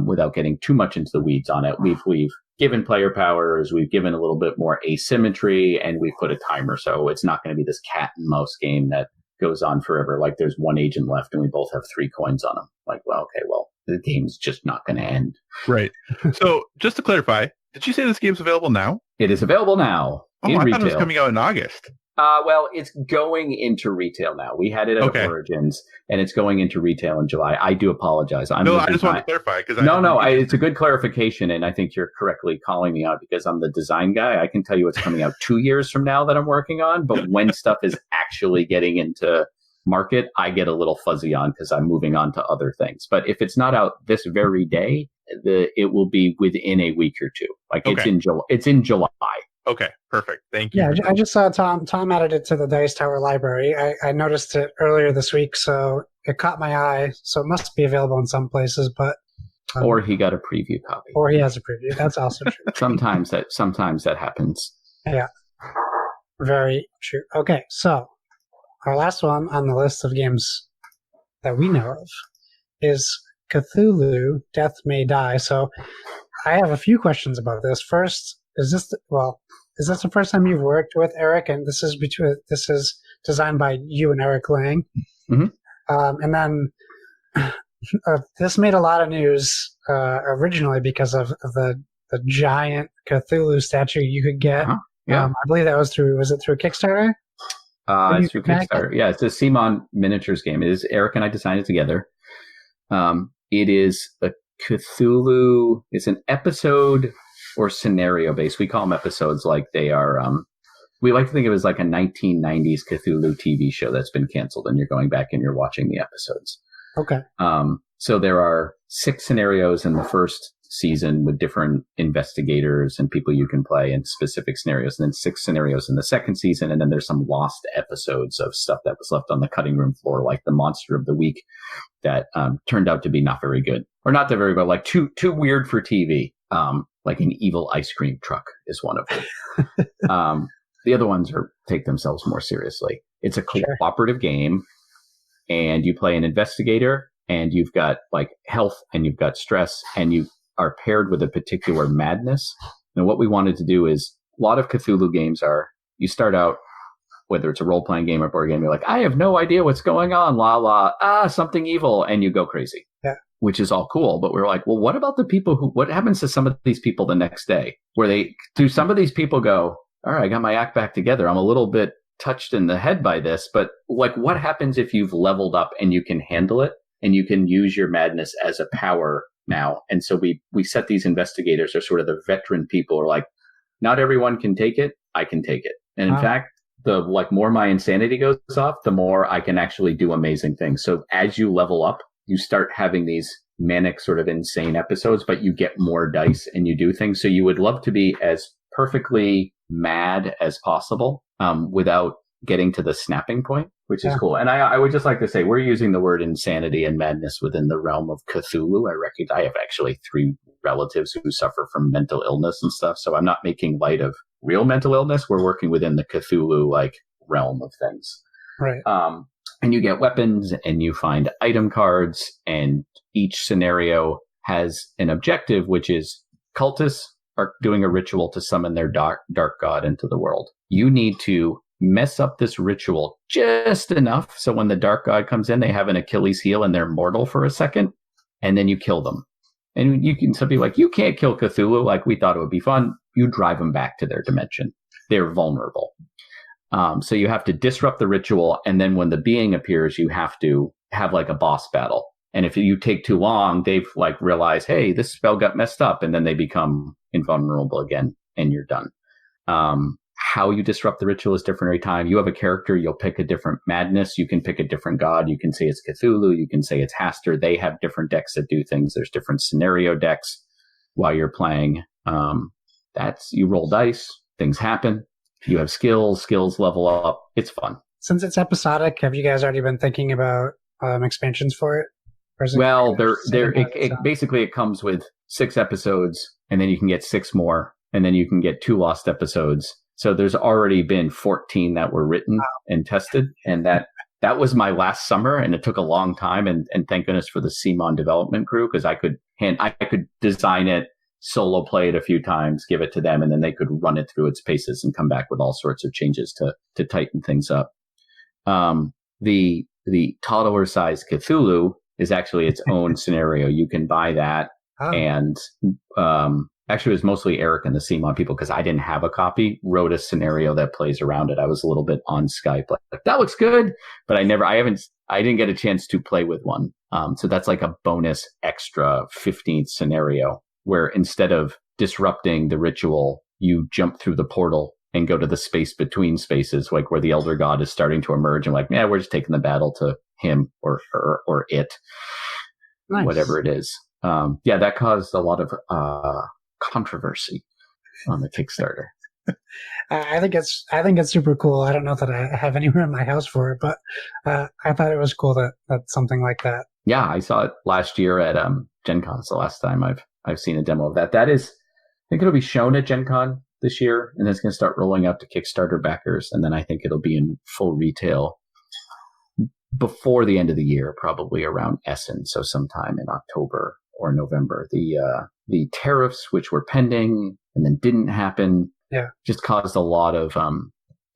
without getting too much into the weeds on it, we've given player powers, we've given a little bit more asymmetry, and we've put a timer. So it's not going to be this cat and mouse game that goes on forever. There's 1 agent left and we both have 3 coins on them. The game's just not going to end. Right. So just to clarify, did you say this game's available now? It is available now. Oh, I thought it was coming out in August. Well, it's going into retail now. We had it at Origins, and it's going into retail in July. I do apologize. I just wanted to clarify. It's a good clarification, and I think you're correctly calling me out because I'm the design guy. I can tell you what's coming out 2 years from now that I'm working on, but when stuff is actually getting into market, I get a little fuzzy on because I'm moving on to other things. But if it's not out this very day, it will be within a week or 2. It's in July. Okay, perfect. Thank you. Yeah, I just saw Tom added it to the Dice Tower library. I noticed it earlier this week, so it caught my eye. So it must be available in some places, but or he got a preview copy, or he has a preview. That's also true. sometimes that happens. Yeah, very true. Okay, so our last one on the list of games that we know of is Cthulhu: Death May Die. So I have a few questions about this. First, is this the first time you've worked with Eric? And this is designed by you and Eric Lang. Mm-hmm. And then this made a lot of news originally because of the giant Cthulhu statue you could get. Uh-huh. Yeah. I believe that was through Kickstarter? It's through Kickstarter. Yeah, it's a CMON miniatures game. It is Eric and I designed it together. It is a Cthulhu. It's an episode or scenario based. We call them episodes like they are. We like to think of it as like a 1990s Cthulhu TV show that's been canceled, and you're going back and you're watching the episodes. Okay. So there are 6 scenarios in the first season with different investigators and people you can play in specific scenarios, and then 6 scenarios in the second season, and then there's some lost episodes of stuff that was left on the cutting room floor, like the monster of the week that turned out to be not very good, or not that very good, like too weird for TV. Like an evil ice cream truck is one of them. The other ones take themselves more seriously. It's a cooperative game, and you play an investigator, and you've got like health, and you've got stress, and you are paired with a particular madness. And what we wanted to do is, a lot of Cthulhu games are, you start out, whether it's a role-playing game or board game, you're like, I have no idea what's going on, something evil, and you go crazy. Yeah. Which is all cool, but we're like, well, what about the people what happens to some of these people the next day? Do some of these people go, all right, I got my act back together. I'm a little bit touched in the head by this, but like, what happens if you've leveled up and you can handle it and you can use your madness as a power now? And so we set these investigators are sort of the veteran people who are like, not everyone can take it. I can take it. And in fact, the more my insanity goes off, the more I can actually do amazing things. So as you level up, you start having these manic sort of insane episodes, but you get more dice and you do things. So you would love to be as perfectly mad as possible without getting to the snapping point, which is cool. And I would just like to say, we're using the word insanity and madness within the realm of Cthulhu. I have actually 3 relatives who suffer from mental illness and stuff. So I'm not making light of real mental illness. We're working within the Cthulhu like realm of things. Right. And you get weapons and you find item cards, and each scenario has an objective, which is cultists are doing a ritual to summon their dark god into the world. You need to mess up this ritual just enough so when the dark god comes in, they have an Achilles heel and they're mortal for a second, and then you kill them. And you can be like, you can't kill Cthulhu. Like, we thought it would be fun. You drive them back to their dimension. They're vulnerable. So you have to disrupt the ritual, and then when the being appears, you have to have like a boss battle. And if you take too long, they've like realized, hey, this spell got messed up, and then they become invulnerable again, and you're done. How you disrupt the ritual is different every time. You have a character, you'll pick a different madness. You can pick a different god. You can say it's Cthulhu. You can say it's Hastur. They have different decks that do things. There's different scenario decks while you're playing. You roll dice, things happen. You have skills level up. It's fun. Since it's episodic, have you guys already been thinking about expansions for it? Well, basically it comes with 6 episodes, and then you can get 6 more, and then you can get 2 lost episodes. So there's already been 14 that were written and tested, and that was my last summer, and it took a long time. And thank goodness for the CMON development crew, because I could design it, solo play it a few times, give it to them, and then they could run it through its paces and come back with all sorts of changes to tighten things up. The toddler size Cthulhu is actually its own scenario. You can buy that. And actually, it was mostly Eric and the CMON people, because I didn't have a copy, wrote a scenario that plays around it. I was a little bit on Skype, like, that looks good, but I didn't get a chance to play with one. So that's like a bonus extra 15th scenario, where instead of disrupting the ritual, you jump through the portal and go to the space between spaces, like where the elder god is starting to emerge, and like, we're just taking the battle to him or her or it, nice. Whatever it is. That caused a lot of controversy on the Kickstarter. I think it's super cool. I don't know that I have anywhere in my house for it, but I thought it was cool that something like that. Yeah, I saw it last year at Gen Con. It's the last time I've seen a demo of that. That is, I think it'll be shown at Gen Con this year, and it's going to start rolling out to Kickstarter backers, and then I think it'll be in full retail before the end of the year, probably around Essen, so sometime in October or November. The tariffs, which were pending and then didn't happen, just caused a lot of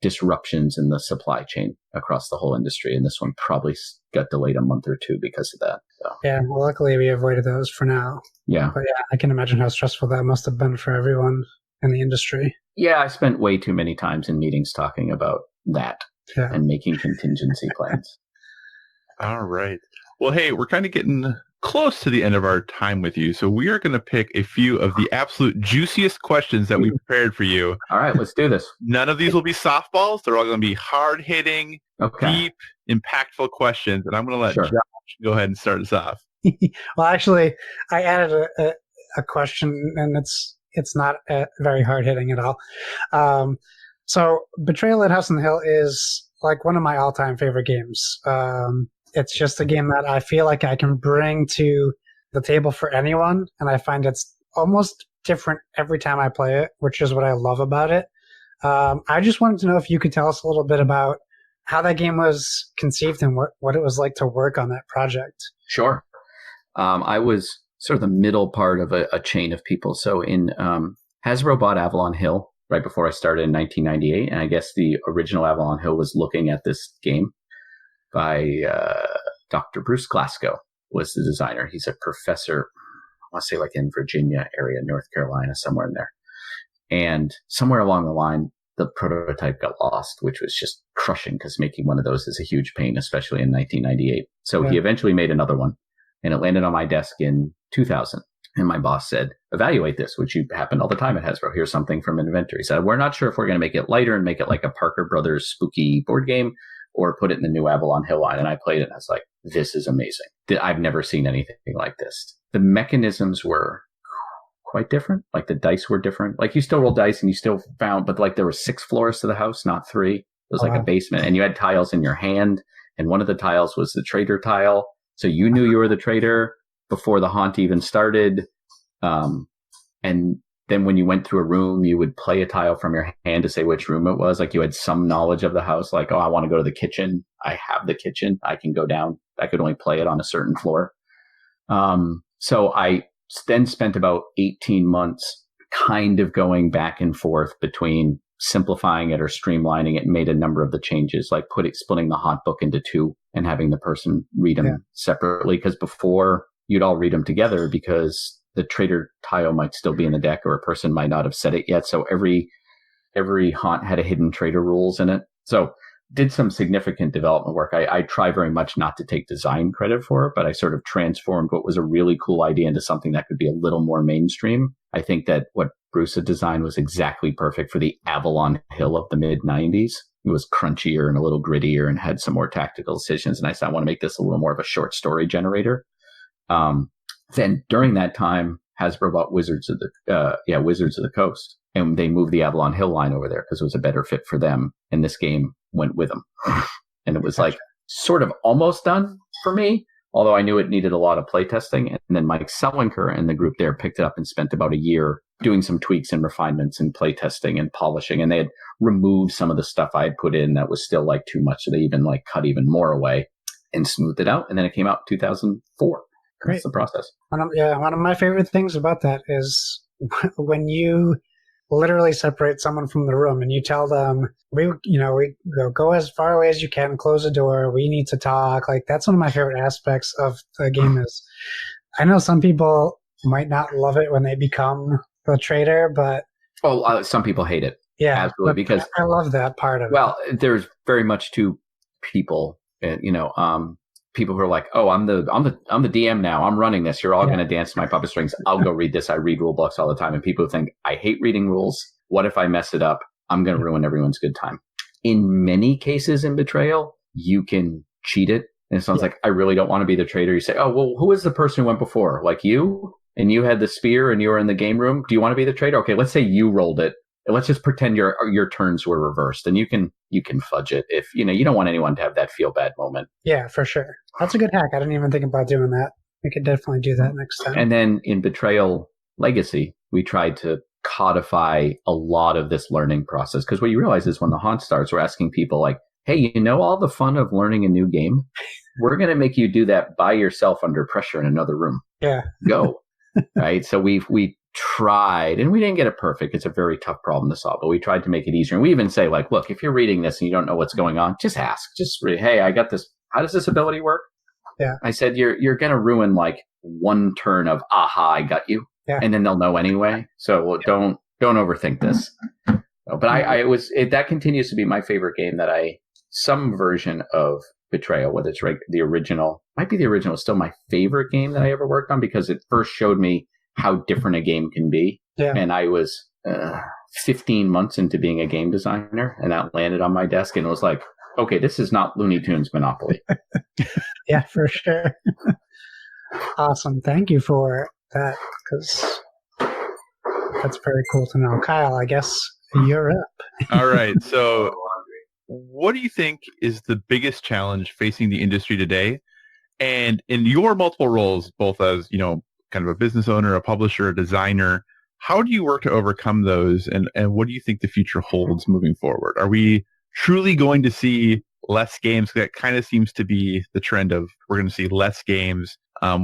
disruptions in the supply chain across the whole industry, and this one probably got delayed a month or 2 because of that. So. Yeah, well, luckily we avoided those for now. Yeah. But I can imagine how stressful that must have been for everyone in the industry. Yeah, I spent way too many times in meetings talking about that and making contingency plans. All right. Well, hey, we're kind of getting close to the end of our time with you. So we are going to pick a few of the absolute juiciest questions that we prepared for you. All right, let's do this. None of these will be softballs. They're all going to be hard-hitting, deep, impactful questions. And I'm going to let Josh go ahead and start us off. Well, actually, I added a question, and it's not very hard-hitting at all. So Betrayal at House on the Hill is like one of my all-time favorite games. It's just a game that I feel like I can bring to the table for anyone, and I find it's almost different every time I play it, which is what I love about it. I just wanted to know if you could tell us a little bit about how that game was conceived and what it was like to work on that project. Sure. I was sort of the middle part of a chain of people. So Hasbro bought Avalon Hill right before I started in 1998, and I guess the original Avalon Hill was looking at this game by Dr. Bruce Glasgow was the designer. He's a professor, I want to say like in Virginia area, North Carolina, somewhere in there. And somewhere along the line, the prototype got lost, which was just crushing because making one of those is a huge pain, especially in 1998. So he eventually made another one, and it landed on my desk in 2000. And my boss said, evaluate this, which happened all the time at Hasbro. Here's something from inventory. He said, we're not sure if we're going to make it lighter and make it like a Parker Brothers spooky board game, or put it in the new Avalon Hill line. And I played it and I was like, this is amazing. I've never seen anything like this. The mechanisms were quite different. Like the dice were different. Like you still roll dice and you still found, but like there were 6 floors to the house, not 3. It was like a basement, and you had tiles in your hand. And one of the tiles was the traitor tile. So you knew you were the traitor before the haunt even started. And then when you went through a room, you would play a tile from your hand to say which room it was. Like you had some knowledge of the house. Like, oh, I want to go to the kitchen. I have the kitchen. I can go down. I could only play it on a certain floor. So I then spent about 18 months kind of going back and forth between simplifying it or streamlining it, and made a number of the changes, like splitting the haunt book into 2 and having the person read them separately. Because before, you'd all read them together because the traitor tile might still be in the deck, or a person might not have said it yet. So every haunt had a hidden traitor rules in it. So did some significant development work. I try very much not to take design credit for it, but I sort of transformed what was a really cool idea into something that could be a little more mainstream. I think that what Bruce had designed was exactly perfect for the Avalon Hill of the mid-90s. It was crunchier and a little grittier and had some more tactical decisions. And I said, I want to make this a little more of a short story generator. Then during that time, Hasbro bought Wizards of the Coast, and they moved the Avalon Hill line over there because it was a better fit for them. And this game went with them. And it was like sort of almost done for me, although I knew it needed a lot of playtesting. And then Mike Selinker and the group there picked it up and spent about a year doing some tweaks and refinements and playtesting and polishing. And they had removed some of the stuff I had put in that was still like too much. So they even like cut even more away and smoothed it out. And then it came out in 2004. Great. That's the process. One of my favorite things about that is when you literally separate someone from the room and you tell them, we go as far away as you can, close the door, we need to talk. Like that's one of my favorite aspects of the game. Is I know some people might not love it when they become the traitor, but some people hate it. Yeah, absolutely. Because I love that part of it. Well, there's very much 2 people, people who are like, oh, I'm the DM now. I'm running this. You're all going to dance to my puppet strings. I'll go read this. I read rule books all the time. And people think, I hate reading rules. What if I mess it up? I'm going to ruin everyone's good time. In many cases in Betrayal, you can cheat it. And it sounds like, I really don't want to be the traitor. You say, oh, well, who is the person who went before? Like you? And you had the spear and you were in the game room. Do you want to be the traitor? Okay, let's say you rolled it. Let's just pretend your turns were reversed, and you can fudge it if you don't want anyone to have that feel bad moment. Yeah, for sure. That's a good hack. I didn't even think about doing that. We could definitely do that next time. And then in Betrayal Legacy, we tried to codify a lot of this learning process, because what you realize is when the haunt starts, we're asking people like, hey, all the fun of learning a new game? We're going to make you do that by yourself under pressure in another room. Yeah. Go. Right? So we tried, and we didn't get it perfect. It's a very tough problem to solve, but we tried to make it easier. And we even say like, look, if you're reading this and you don't know what's going on, just ask. Just read, hey, I got this. How does this ability work? Yeah. I said, you're going to ruin like one turn of, aha, I got you. Yeah. And then they'll know anyway. So don't overthink this. But that continues to be my favorite game some version of Betrayal, whether it's the original, might be the original, still my favorite game that I ever worked on because it first showed me how different a game can be. Yeah. And I was 15 months into being a game designer, and that landed on my desk, and it was like, okay, this is not Looney Tunes Monopoly. Yeah, for sure. Awesome. Thank you for that, because that's very cool to know. Kyle, I guess you're up. All right. So what do you think is the biggest challenge facing the industry today? And in your multiple roles, both as, kind of a business owner, a publisher, a designer, how do you work to overcome those? And what do you think the future holds moving forward? Are we truly going to see less games? That kind of seems to be the trend of we're going to see less games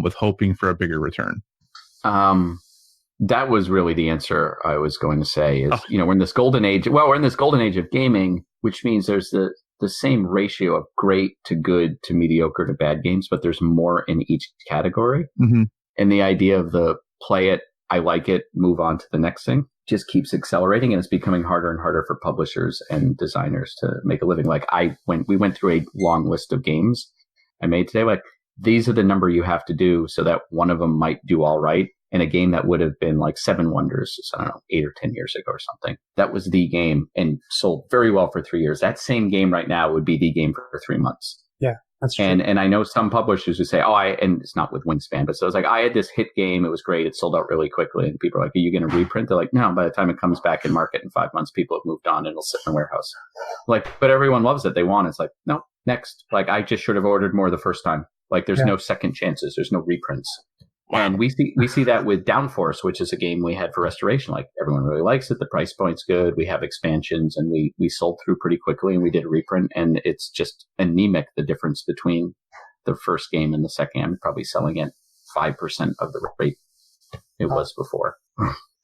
with hoping for a bigger return. That was really the answer I was going to say is, we're in this golden age. Well, we're in this golden age of gaming, which means there's the same ratio of great to good to mediocre to bad games, but there's more in each category. Mm-hmm. And the idea of the play it, I like it, move on to the next thing just keeps accelerating, and it's becoming harder and harder for publishers and designers to make a living. Like we went through a long list of games I made today. Like, these are the number you have to do so that one of them might do all right. And a game that would have been like Seven Wonders, I don't know, 8 or 10 years ago or something. That was the game and sold very well for 3 years. That same game right now would be the game for 3 months. Yeah, that's true. And I know some publishers who say, and it's not with Wingspan, but so it's like, I had this hit game. It was great. It sold out really quickly. And people are like, are you going to reprint? They're like, no, by the time it comes back in market in 5 months, people have moved on and it'll sit in a warehouse. Like, but everyone loves it. They want it. It's like, no, next. Like, I just should have ordered more the first time. Like, there's no second chances. There's no reprints. Wow. And we see that with Downforce, which is a game we had for restoration. Like, everyone really likes it. The price point's good. We have expansions, and we sold through pretty quickly, and we did a reprint. And it's just anemic, the difference between the first game and the second. I'm probably selling at 5% of the rate it was before.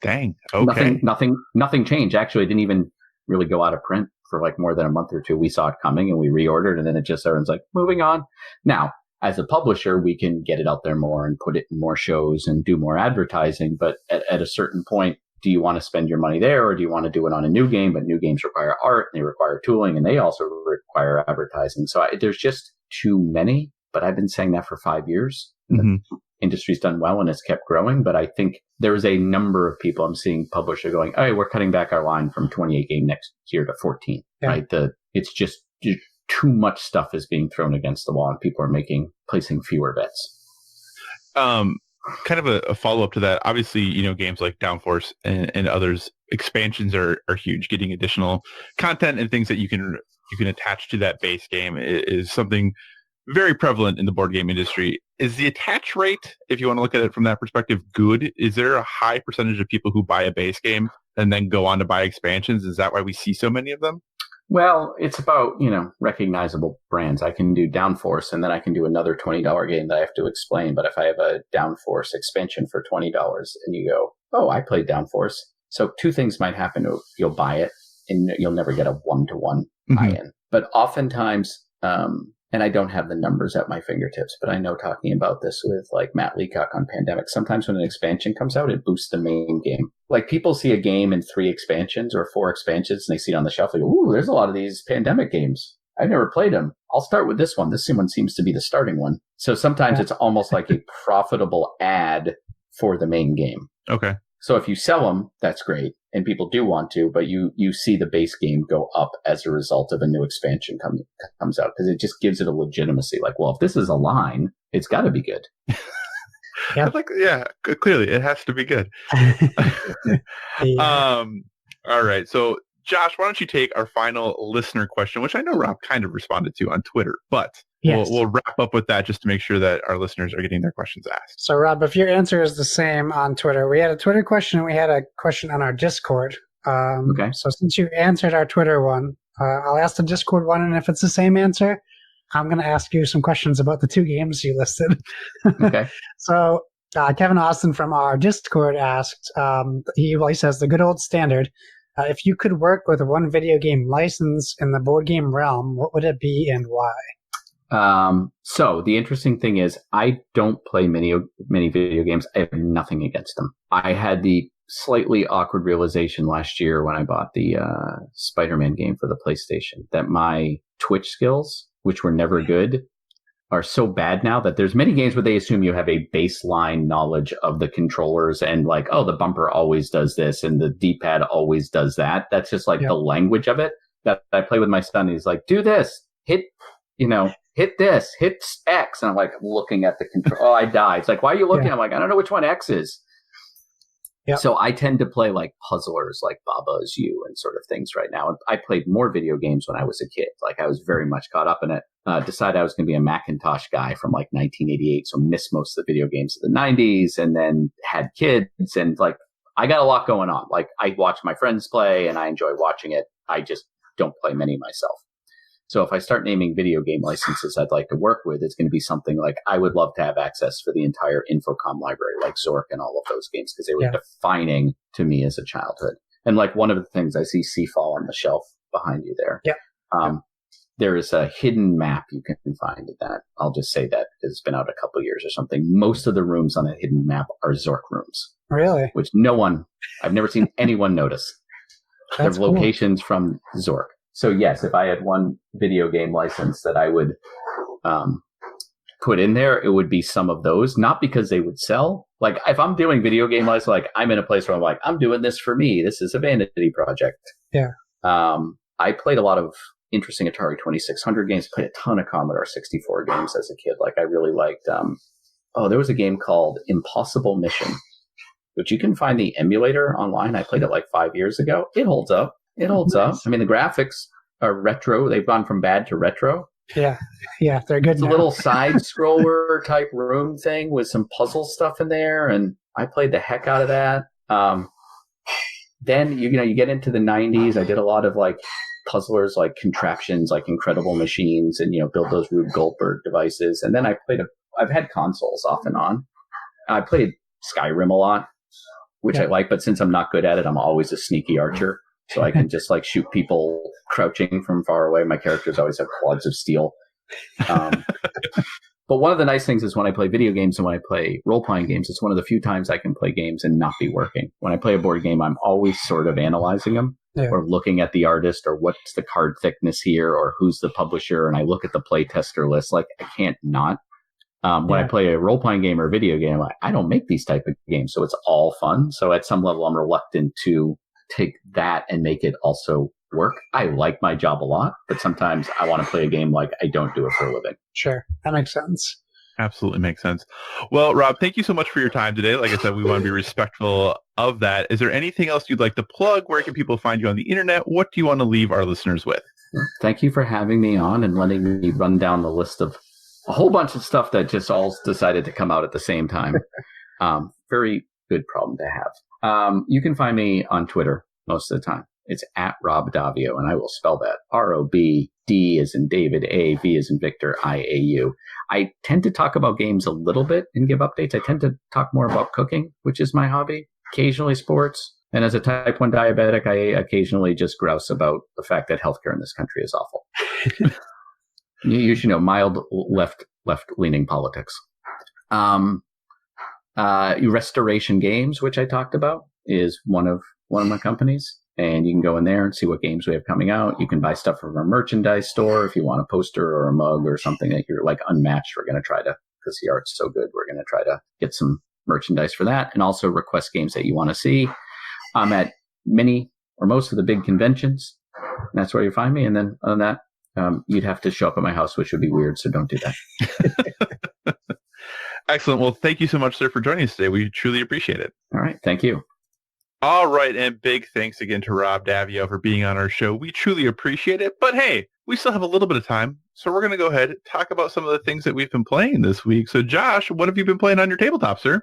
Dang. Okay. Nothing changed. Actually, it didn't even really go out of print for like more than a month or two. We saw it coming, and we reordered, and then it just everyone's like, moving on. Now, as a publisher, we can get it out there more and put it in more shows and do more advertising. But at a certain point, do you want to spend your money there, or do you want to do it on a new game? But new games require art, and they require tooling, and they also require advertising. So there's just too many. But I've been saying that for 5 years. Mm-hmm. The industry's done well, and it's kept growing. But I think there is a number of people I'm seeing publishers going, hey, we're cutting back our line from 28 game next year to 14. Yeah. Right? It's just too much stuff is being thrown against the wall, and people are placing fewer bets. Kind of a follow-up to that. Obviously, games like Downforce and others, expansions are huge. Getting additional content and things that you can attach to that base game is something very prevalent in the board game industry. Is the attach rate, if you want to look at it from that perspective, good? Is there a high percentage of people who buy a base game and then go on to buy expansions? Is that why we see so many of them? Well, it's about, recognizable brands. I can do Downforce, and then I can do another $20 game that I have to explain. But if I have a Downforce expansion for $20 and you go, oh, I played Downforce. So two things might happen. You'll buy it, and you'll never get a one-to-one buy-in. But oftentimes, and I don't have the numbers at my fingertips, but I know talking about this with like Matt Leacock on Pandemic, sometimes when an expansion comes out, it boosts the main game. Like, people see a game in 3 expansions or 4 expansions, and they see it on the shelf. They go, ooh, there's a lot of these Pandemic games. I've never played them. I'll start with this one. This one seems to be the starting one. So sometimes it's almost like a profitable ad for the main game. Okay. So if you sell them, that's great. And people do want to, but you see the base game go up as a result of a new expansion comes out, because it just gives it a legitimacy. Like, well, if this is a line, it's got to be good. Clearly it has to be good. All right. So Josh, why don't you take our final listener question, which I know Rob kind of responded to on Twitter, but we'll wrap up with that just to make sure that our listeners are getting their questions asked. So Rob, if your answer is the same on Twitter, we had a Twitter question and we had a question on our Discord. Okay. So since you answered our Twitter one, I'll ask the Discord one, and if it's the same answer, I'm going to ask you some questions about the 2 games you listed. Okay. So Kevin Austin from our Discord asked, he says, the good old standard, if you could work with one video game license in the board game realm, what would it be and why? So the interesting thing is, I don't play many video games. I have nothing against them. I had the slightly awkward realization last year when I bought the Spider-Man game for the PlayStation that my Twitch skills which were never good, are so bad now that there's many games where they assume you have a baseline knowledge of the controllers and like, oh, the bumper always does this and the D-pad always does that. That's just like the language of it that I play with my son. He's like, do this, hit this, hit X. And I'm like, looking at the control. Oh, I die. It's like, why are you looking? I'm like, I don't know which one X is. Yep. So I tend to play like puzzlers like Baba Is You and sort of things right now. And I played more video games when I was a kid. Like I was very much caught up in it. Decided I was going to be a Macintosh guy from like 1988. So missed most of the video games of the 90s and then had kids. And like I got a lot going on. Like I watch my friends play and I enjoy watching it. I just don't play many myself. So if I start naming video game licenses I'd like to work with, it's going to be something like I would love to have access for the entire Infocom library, like Zork and all of those games, because they were defining to me as a childhood. And like one of the things I see Seafall on the shelf behind you there. There is a hidden map you can find in that. I'll just say that because it's been out a couple of years or something. Most of the rooms on that hidden map are Zork rooms. Really? Which I've never seen anyone notice. They're locations from Zork. So yes, if I had one video game license that I would put in there, it would be some of those. Not because they would sell. Like if I'm doing video game license, like I'm in a place where I'm like, I'm doing this for me. This is a vanity project. Yeah. I played a lot of interesting Atari 2600 games. Played a ton of Commodore 64 games as a kid. Like I really liked. There was a game called Impossible Mission, which you can find the emulator online. I played it like 5 years ago. It holds up. Up. I mean, the graphics are retro. They've gone from bad to retro. Yeah, they're good. It's a little side scroller type room thing with some puzzle stuff in there, and I played the heck out of that. Then you get into the 90s. I did a lot of like puzzlers, like contraptions, like Incredible Machines, and build those Rube Goldberg devices. And then I've had consoles off and on. I played Skyrim a lot, which I like, but since I'm not good at it, I'm always a sneaky archer. So I can just like shoot people crouching from far away. My characters always have quads of steel. But one of the nice things is when I play video games and when I play role-playing games, it's one of the few times I can play games and not be working. When I play a board game, I'm always sort of analyzing them or looking at the artist or what's the card thickness here or who's the publisher. And I look at the play tester list. Like I can't not. When I play a role-playing game or a video game, I don't make these type of games. So it's all fun. So at some level, I'm reluctant to take that and make it also work. I like my job a lot, but sometimes I want to play a game like I don't do it for a living. Sure. That makes sense. Absolutely makes sense. Well, Rob, thank you so much for your time today. Like I said, we want to be respectful of that. Is there anything else you'd like to plug? Where can people find you on the internet? What do you want to leave our listeners with? Thank you for having me on and letting me run down the list of a whole bunch of stuff that just all decided to come out at the same time. Very good problem to have. You can find me on Twitter most of the time. It's at Rob Daviau, and I will spell that ROBD as in David, AV as in Victor, IAU. I tend to talk about games a little bit and give updates. I tend to talk more about cooking, which is my hobby, occasionally sports. And as a type 1 diabetic, I occasionally just grouse about the fact that healthcare in this country is awful. You should know, mild left-leaning politics. Restoration Games, which I talked about, is one of my companies. And you can go in there and see what games we have coming out. You can buy stuff from our merchandise store if you want a poster or a mug or something that you're like unmatched. We're going to try to, because the art's so good, we're going to try to get some merchandise for that. And also request games that you want to see. I'm at many or most of the big conventions. And that's where you find me. And then other than that, you'd have to show up at my house, which would be weird. So don't do that. Excellent. Well, thank you so much, sir, for joining us today. We truly appreciate it. All right. Thank you. All right, and big thanks again to Rob Daviau for being on our show. We truly appreciate it. But hey, we still have a little bit of time, so we're going to go ahead and talk about some of the things that we've been playing this week. So Josh, what have you been playing on your tabletop, sir?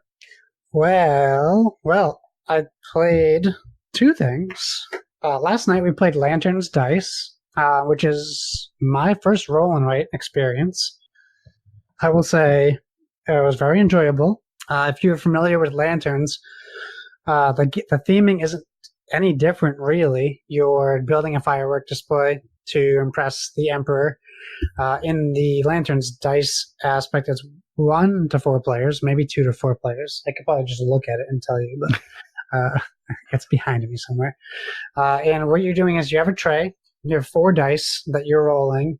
Well, I played two things. Last night we played Lanterns Dice, which is my first roll and write experience. I will say it was very enjoyable. If you're familiar with Lanterns, the theming isn't any different, really. You're building a firework display to impress the Emperor. In the Lanterns Dice aspect, it's 1 to 4 players, maybe 2 to 4 players. I could probably just look at it and tell you, but it's behind me somewhere. And what you're doing is you have a tray, you have 4 dice that you're rolling,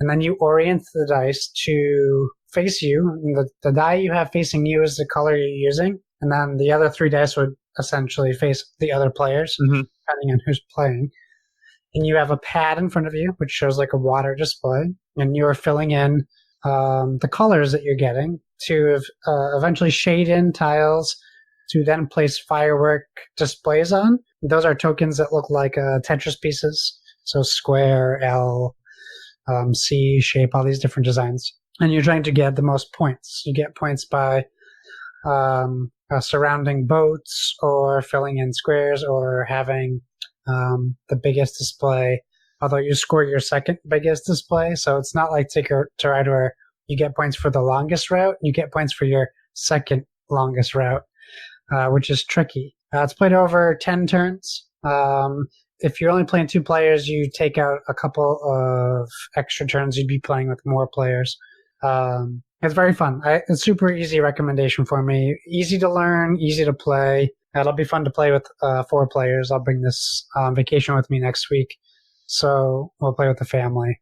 and then you orient the dice to face you. The die you have facing you is the color you're using, and then the other 3 dice would essentially face the other players, depending on who's playing. And you have a pad in front of you, which shows like a water display, and you're filling in the colors that you're getting to eventually shade in tiles to then place firework displays on. Those are tokens that look like Tetris pieces, so square, L, C, shape, all these different designs. And you're trying to get the most points. You get points by surrounding boats, or filling in squares, or having the biggest display, although you score your second biggest display. So it's not like Ticket to Ride where you get points for the longest route. You get points for your second longest route, which is tricky. It's played over 10 turns. If you're only playing 2 players, you take out a couple of extra turns. You'd be playing with more players. It's very fun. It's a super easy recommendation for me. Easy to learn, easy to play. It'll be fun to play with 4 players. I'll bring this on vacation with me next week, so we'll play with the family.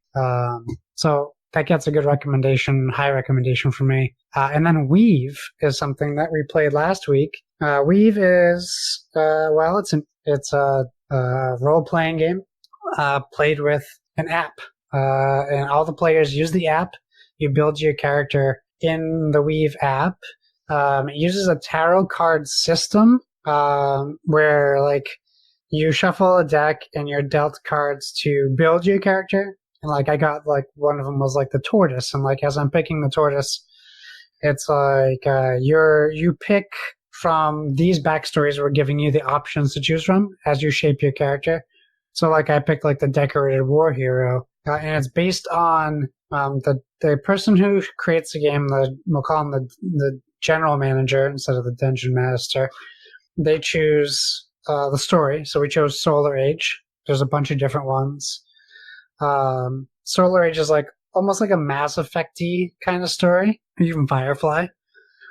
So that gets a good recommendation, high recommendation for me. And then Weave is something that we played last week. Weave is it's a role-playing game played with an app, and all the players use the app. You build your character in the Weave app. It uses a tarot card system where like you shuffle a deck and you're dealt cards to build your character. And like I got like one of them was like the tortoise, and like as I'm picking the tortoise, it's like you pick from these backstories we're giving you the options to choose from as you shape your character. So like I picked like the decorated war hero, and it's based on the person who creates the game. We'll call him the general manager instead of the dungeon master. They choose the story. So we chose Solar Age. There's a bunch of different ones. Solar Age is like almost like a Mass Effect-y kind of story, even Firefly.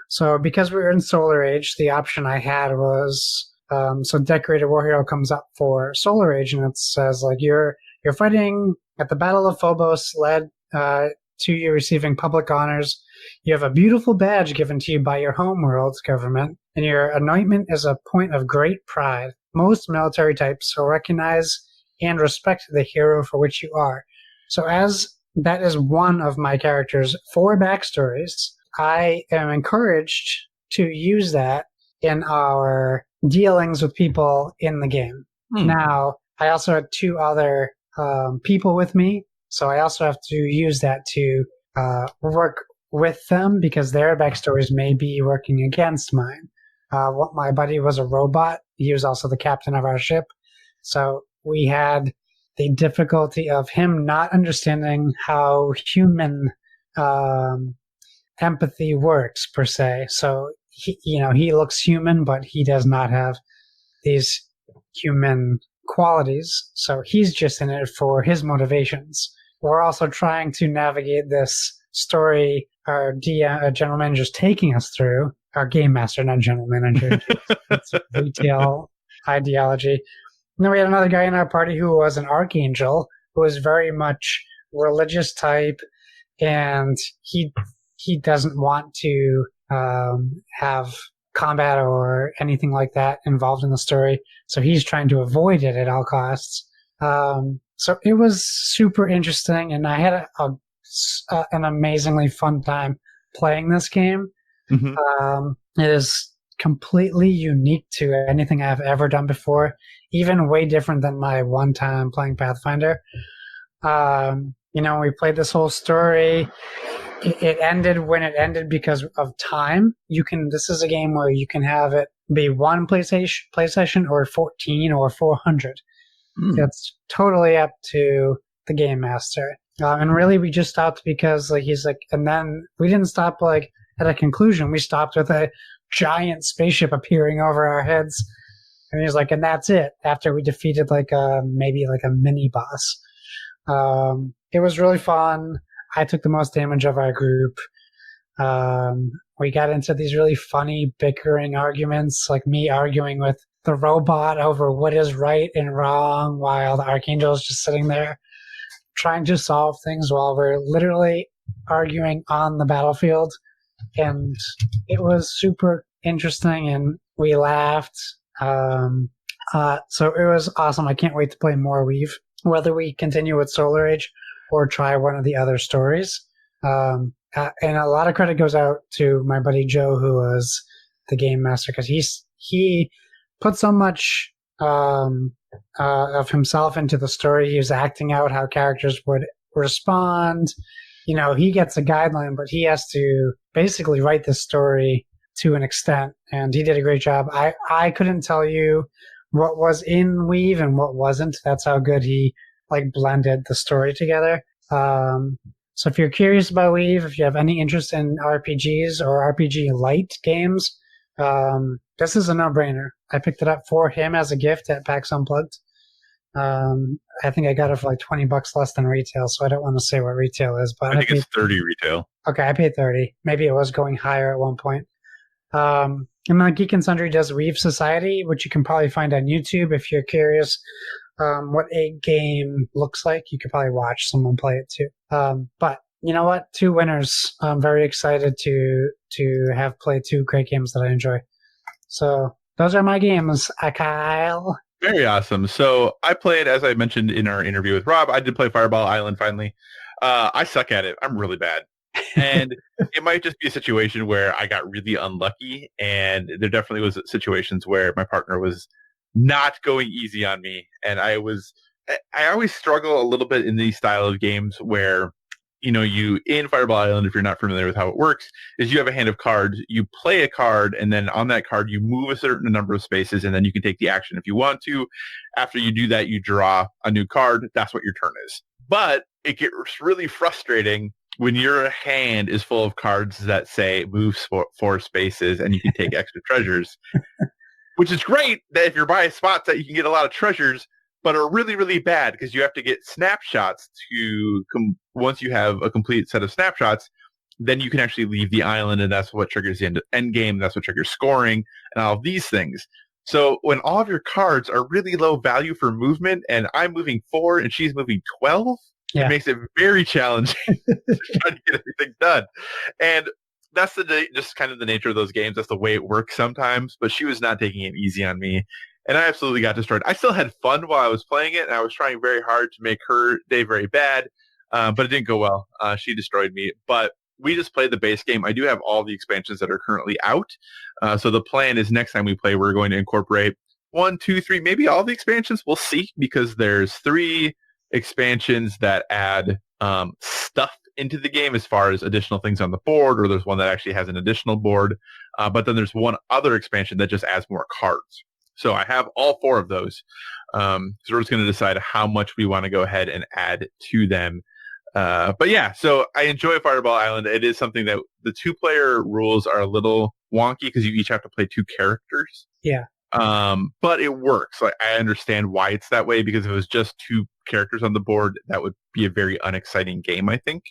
So because we were in Solar Age, the option I had was so Decorated War Hero comes up for Solar Age, and it says like you're fighting at the Battle of Phobos, led to you receiving public honors. You have a beautiful badge given to you by your homeworld's government, and your anointment is a point of great pride. Most military types will recognize and respect the hero for which you are. So as that is one of my character's 4 backstories, I am encouraged to use that in our dealings with people in the game. Now, I also had 2 other people with me, so I also have to use that to work with them because their backstories may be working against mine. My buddy was a robot. He was also the captain of our ship. So we had the difficulty of him not understanding how human empathy works, per se. So, he looks human, but he does not have these human qualities. So he's just in it for his motivations. We're also trying to navigate this story our general manager is taking us through. Our game master, not general manager. It's retail ideology. And then we had another guy in our party who was an archangel, who was very much religious type, and he doesn't want to have combat or anything like that involved in the story. So he's trying to avoid it at all costs. So it was super interesting, and I had an amazingly fun time playing this game. It is completely unique to anything I've ever done before, even way different than my one time playing Pathfinder. We played this whole story. It ended when it ended because of time. This is a game where you can have it be 1 play session or 14 or 400. It's totally up to the game master. And really we just stopped because he's like, and then we didn't stop at a conclusion. We stopped with a giant spaceship appearing over our heads. And he's like, and that's it, after we defeated maybe a mini boss. It was really fun. I took the most damage of our group. We got into these really funny bickering arguments, like me arguing with the robot over what is right and wrong while the archangel is just sitting there trying to solve things while we're literally arguing on the battlefield. And it was super interesting, and we laughed. So it was awesome. I can't wait to play more Weave, whether we continue with Solar Age or try one of the other stories. And a lot of credit goes out to my buddy Joe, who was the game master, because he put so much of himself into the story. He was acting out how characters would respond. You know, he gets a guideline, but he has to basically write this story to an extent, and he did a great job. I couldn't tell you what was in Weave and what wasn't. That's how good he blended the story together. So if you're curious about Weave, if you have any interest in RPGs or RPG light games, this is a no-brainer. I picked it up for him as a gift at PAX Unplugged. I think I got it for like $20 less than retail, so I don't want to say what retail is, but I think it's 30 retail. Okay, I paid 30. Maybe it was going higher at one point. And then Geek and Sundry does Weave Society, which you can probably find on YouTube if you're curious what a game looks like. You could probably watch someone play it too. But you know what? 2 winners. I'm very excited to have played 2 great games that I enjoy. So those are my games, Kyle. Very awesome. So I played, as I mentioned in our interview with Rob, I did play Fireball Island finally. I suck at it. I'm really bad. And it might just be a situation where I got really unlucky, and there definitely was situations where my partner was not going easy on me, and I always struggle a little bit in these style of games where, you know, you in Fireball Island, if you're not familiar with how it works, is you have a hand of cards, you play a card, and then on that card you move a certain number of spaces, and then you can take the action if you want to. After you do that, you draw a new card. That's what your turn is. But it gets really frustrating when your hand is full of cards that say move 4 spaces and you can take extra treasures, which is great that if you're by spots that you can get a lot of treasures, but are really, really bad because you have to get snapshots to once you have a complete set of snapshots, then you can actually leave the island, and that's what triggers the end game. That's what triggers scoring and all of these things. So when all of your cards are really low value for movement, and I'm moving 4 and she's moving 12, it makes it very challenging to try to get everything done. And that's just kind of the nature of those games. That's the way it works sometimes. But she was not taking it easy on me, and I absolutely got destroyed. I still had fun while I was playing it, and I was trying very hard to make her day very bad, but it didn't go well. She destroyed me. But we just played the base game. I do have all the expansions that are currently out. So the plan is next time we play, we're going to incorporate 1, 2, 3, maybe all the expansions. We'll see, because there's 3 expansions that add stuff into the game as far as additional things on the board, or there's one that actually has an additional board. But then there's one other expansion that just adds more cards. So I have all 4 of those. So we're just going to decide how much we want to go ahead and add to them. But yeah, so I enjoy Fireball Island. It is something that the 2-player rules are a little wonky because you each have to play 2 characters. Yeah. But it works. Like, I understand why it's that way, because if it was just 2 characters on the board, that would be a very unexciting game, I think.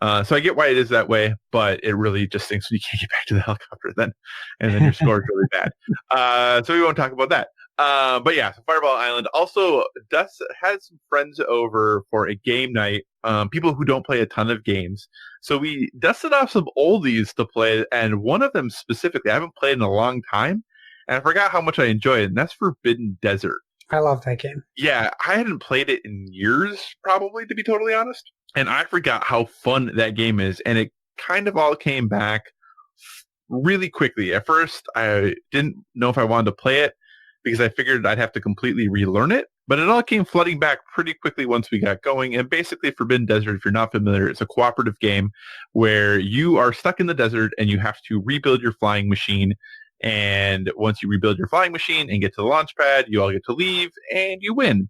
So I get why it is that way, but it really just stinks when you can't get back to the helicopter then, and then your score is really bad. So we won't talk about that. But yeah, so Fireball Island. Also, Dust had some friends over for a game night, people who don't play a ton of games. So we dusted off some oldies to play, and one of them specifically I haven't played in a long time, and I forgot how much I enjoy it, and that's Forbidden Desert. I love that game. Yeah, I hadn't played it in years, probably, to be totally honest. And I forgot how fun that game is. And it kind of all came back really quickly. At first, I didn't know if I wanted to play it because I figured I'd have to completely relearn it. But it all came flooding back pretty quickly once we got going. And basically, Forbidden Desert, if you're not familiar, it's a cooperative game where you are stuck in the desert and you have to rebuild your flying machine. And once you rebuild your flying machine and get to the launch pad, you all get to leave and you win.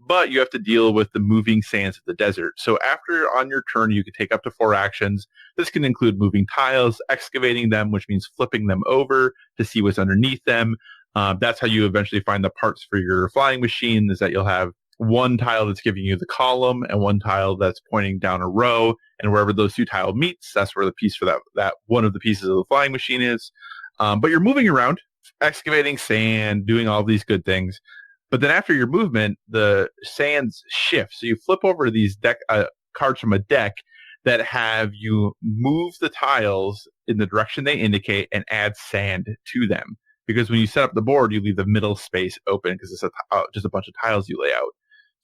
But you have to deal with the moving sands of the desert. So after on your turn, you can take up to 4 actions. This can include moving tiles, excavating them, which means flipping them over to see what's underneath them. That's how you eventually find the parts for your flying machine, is that you'll have one tile that's giving you the column and one tile that's pointing down a row. And wherever those 2 tiles meets, that's where the piece for that one of the pieces of the flying machine is. But you're moving around, excavating sand, doing all these good things. But then after your movement, the sands shift. So you flip over these cards from a deck that have you move the tiles in the direction they indicate and add sand to them. Because when you set up the board, you leave the middle space open because it's just a bunch of tiles you lay out.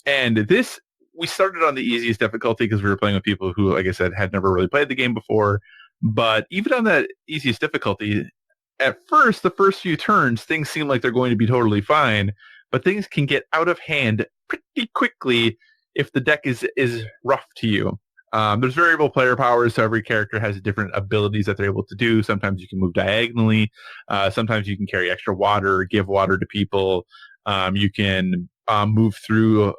And this, we started on the easiest difficulty because we were playing with people who, like I said, had never really played the game before. But even on that easiest difficulty, at first, the first few turns, things seem like they're going to be totally fine. But things can get out of hand pretty quickly if the deck is rough to you. There's variable player powers, so every character has different abilities that they're able to do. Sometimes you can move diagonally. Sometimes you can carry extra water, give water to people. You can move through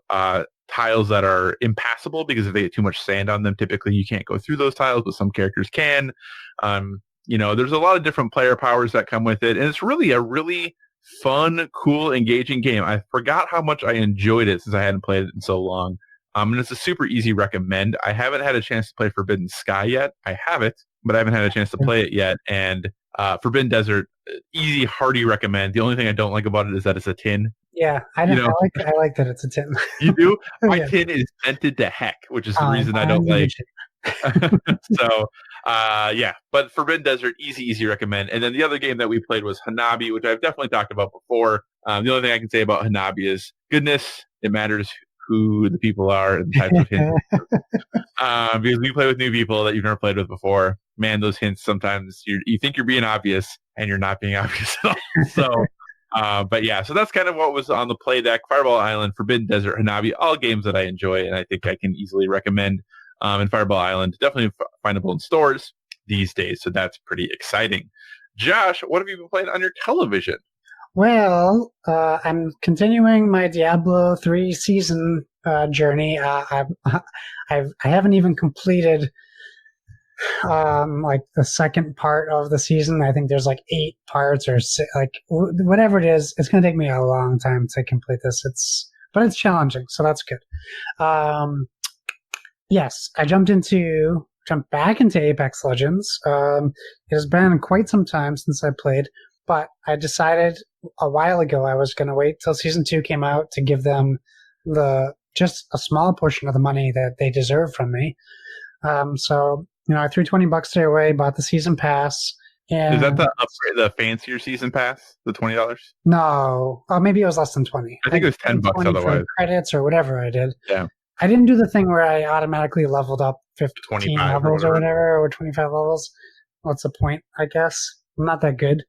tiles that are impassable because if they get too much sand on them, typically you can't go through those tiles, but some characters can. There's a lot of different player powers that come with it, and it's really a really fun, cool, engaging game. I forgot how much I enjoyed it since I hadn't played it in so long. And it's a super easy recommend. I haven't had a chance to play Forbidden Sky yet. I have it, but I haven't had a chance to play it yet. And Forbidden Desert, easy, hearty recommend. The only thing I don't like about it is that it's a tin. Yeah, I like that it's a tin. You do? My Yeah. tin is scented to heck, which is the reason I don't like. So, but Forbidden Desert, easy recommend. And then the other game that we played was Hanabi, which I've definitely talked about before. The only thing I can say about Hanabi is goodness, it matters who the people are and the types of hints. Because we play with new people that you've never played with before. Man, those hints sometimes you think you're being obvious and you're not being obvious at all. So, so that's kind of what was on the play deck. Fireball Island, Forbidden Desert, Hanabi, all games that I enjoy and I think I can easily recommend. And Fireball Island, definitely findable in stores these days, so that's pretty exciting. Josh, what have you been playing on your television? Well, I'm continuing my Diablo 3 season journey. I haven't even completed the second part of the season. I think there's 8 parts or whatever it is. It's going to take me a long time to complete this. But it's challenging, so that's good. Yes, I jumped back into Apex Legends. It has been quite some time since I played, but I decided a while ago I was going to wait till Season 2 came out to give them just a small portion of the money that they deserve from me. So I threw $20 their way, bought the Season Pass. And is that the upgrade, the fancier Season Pass, the $20? No, maybe it was less than 20. I think it was $10 otherwise. Credits or whatever I did. Yeah. I didn't do the thing where I automatically leveled up 15 levels or whatever, or 25 levels. What's the point, I guess? I'm not that good.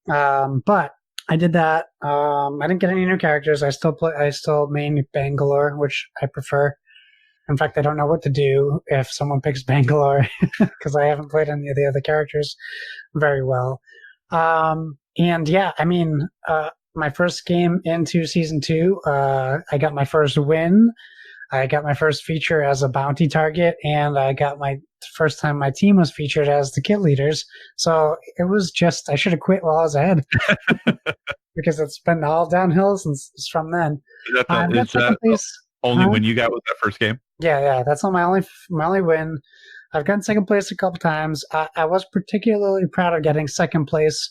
But I did that. I didn't get any new characters. I still main Bangalore, which I prefer. In fact, I don't know what to do if someone picks Bangalore because I haven't played any of the other characters very well. My first game into Season 2, I got my first win. I got my first feature as a bounty target, and I got my first time my team was featured as the kit leaders. So it was just, I should have quit while I was ahead because it's been all downhill since from then. Is that only win you got with that first game? Yeah. That's my only win. I've gotten second place a couple times. I was particularly proud of getting second place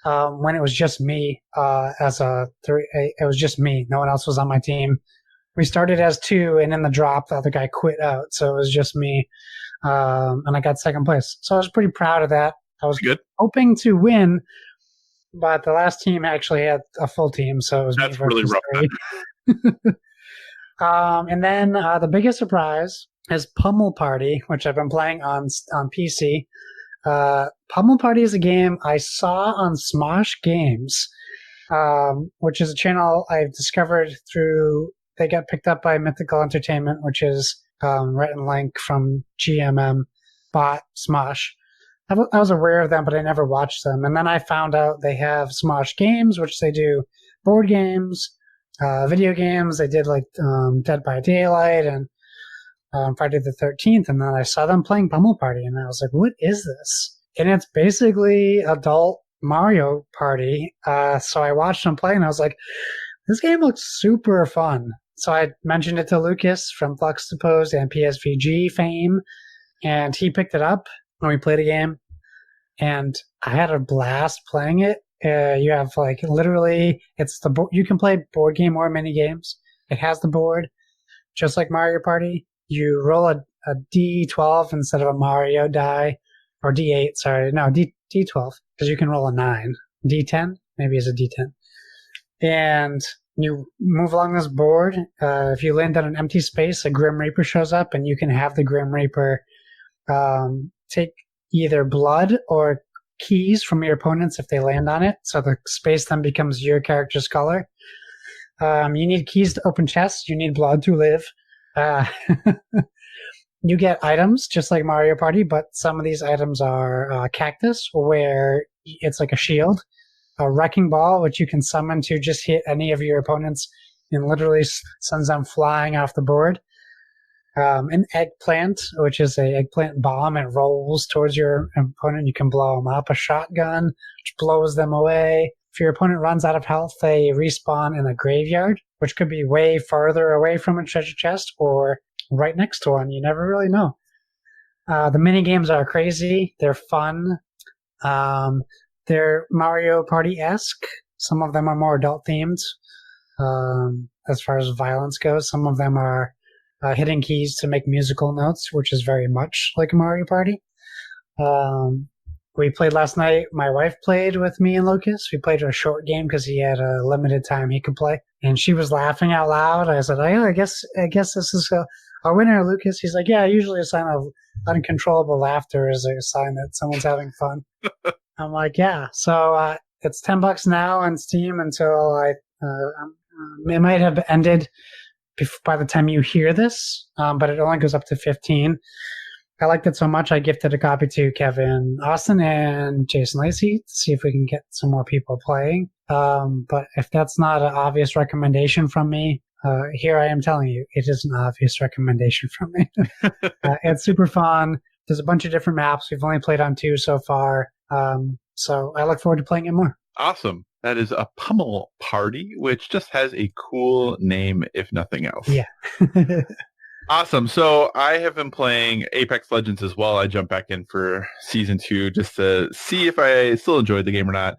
when it was just me. It was just me. No one else was on my team. We started as 2, and in the drop, the other guy quit out, so it was just me, and I got second place. So I was pretty proud of that. I was hoping to win, but the last team actually had a full team, so it was that's really rough. And then the biggest surprise is Pummel Party, which I've been playing on PC. Pummel Party is a game I saw on Smosh Games, which is a channel I've discovered through. They got picked up by Mythical Entertainment, which is Rhett and Link from GMM, bought Smosh. I was aware of them, but I never watched them. And then I found out they have Smosh Games, which they do board games, video games. They did Dead by Daylight and Friday the 13th. And then I saw them playing Pummel Party, and I was like, what is this? And it's basically adult Mario Party. So I watched them play, and I was like, this game looks super fun. So I mentioned it to Lucas from Fluxtapose and PSVG fame, and he picked it up when we played a game, and I had a blast playing it. You have like literally, it's the you can play board game or mini games. It has the board, just like Mario Party. You roll a D12 instead of a Mario die, or D8. Sorry, no D12 because you can roll a 9. D10 maybe is a D10, and you move along this board. If you land on an empty space, a Grim Reaper shows up, and you can have the Grim Reaper take either blood or keys from your opponents if they land on it. So the space then becomes your character's color. You need keys to open chests. You need blood to live. You get items just like Mario Party, but some of these items are cactus, where it's like a shield. A wrecking ball, which you can summon to just hit any of your opponents and literally sends them flying off the board. An eggplant, which is a eggplant bomb. It rolls towards your opponent. You can blow them up. A shotgun, which blows them away. If your opponent runs out of health, they respawn in a graveyard, which could be way farther away from a treasure chest or right next to one. You never really know. The mini games are crazy. They're fun. They're Mario Party-esque. Some of them are more adult themed as far as violence goes. Some of them are hitting keys to make musical notes, which is very much like a Mario Party. We played last night. My wife played with me and Lucas. We played a short game because he had a limited time he could play, and she was laughing out loud. I said, I guess this is a winner, Lucas. He's like, yeah, usually a sign of uncontrollable laughter is a sign that someone's having fun. I'm like, yeah. So it's $10 now on Steam until it might have ended by the time you hear this, but it only goes up to 15. I liked it so much, I gifted a copy to Kevin Austin and Jason Lacey to see if we can get some more people playing. But if that's not an obvious recommendation from me, here I am telling you, it is an obvious recommendation from me. It's super fun. There's a bunch of different maps. We've only played on 2 so far. So I look forward to playing it more. Awesome. That is a Pummel Party, which just has a cool name, if nothing else. Yeah. Awesome. So I have been playing Apex Legends as well. I jumped back in for Season 2 just to see if I still enjoyed the game or not.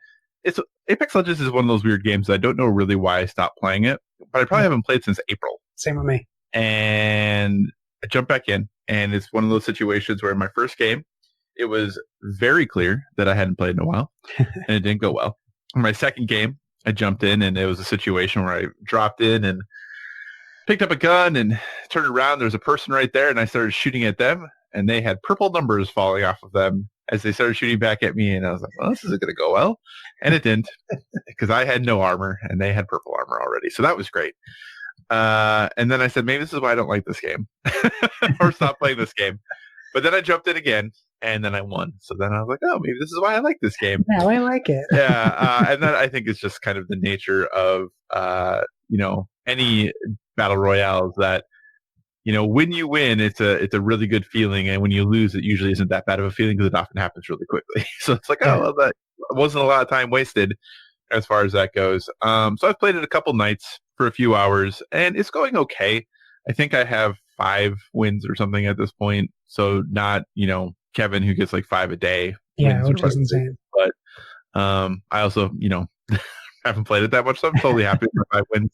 Apex Legends is one of those weird games that I don't know really why I stopped playing it, but I probably haven't played since April. Same with me. And I jumped back in, and it's one of those situations where in my first game, it was very clear that I hadn't played in a while, and it didn't go well. In my second game, I jumped in, and it was a situation where I dropped in and picked up a gun and turned around. There was a person right there, and I started shooting at them, and they had purple numbers falling off of them as they started shooting back at me. And I was like, well, this isn't going to go well. And it didn't, because I had no armor, and they had purple armor already. So that was great. And then I said, maybe this is why I don't like this game, or stop playing this game. But then I jumped in again, and then I won. So then I was like, oh, maybe this is why I like this game. Yeah, I like it. Yeah. And then I think it's just kind of the nature of, any battle royales that, when you win, it's a really good feeling. And when you lose, it usually isn't that bad of a feeling because it often happens really quickly. So it's like, oh, well, that wasn't a lot of time wasted as far as that goes. So I've played it a couple nights for a few hours, and it's going okay. I think I have 5 wins or something at this point. So not, Kevin, who gets like 5 a day. Yeah, which is insane. But I also, haven't played it that much, so I'm totally happy with my 5 wins.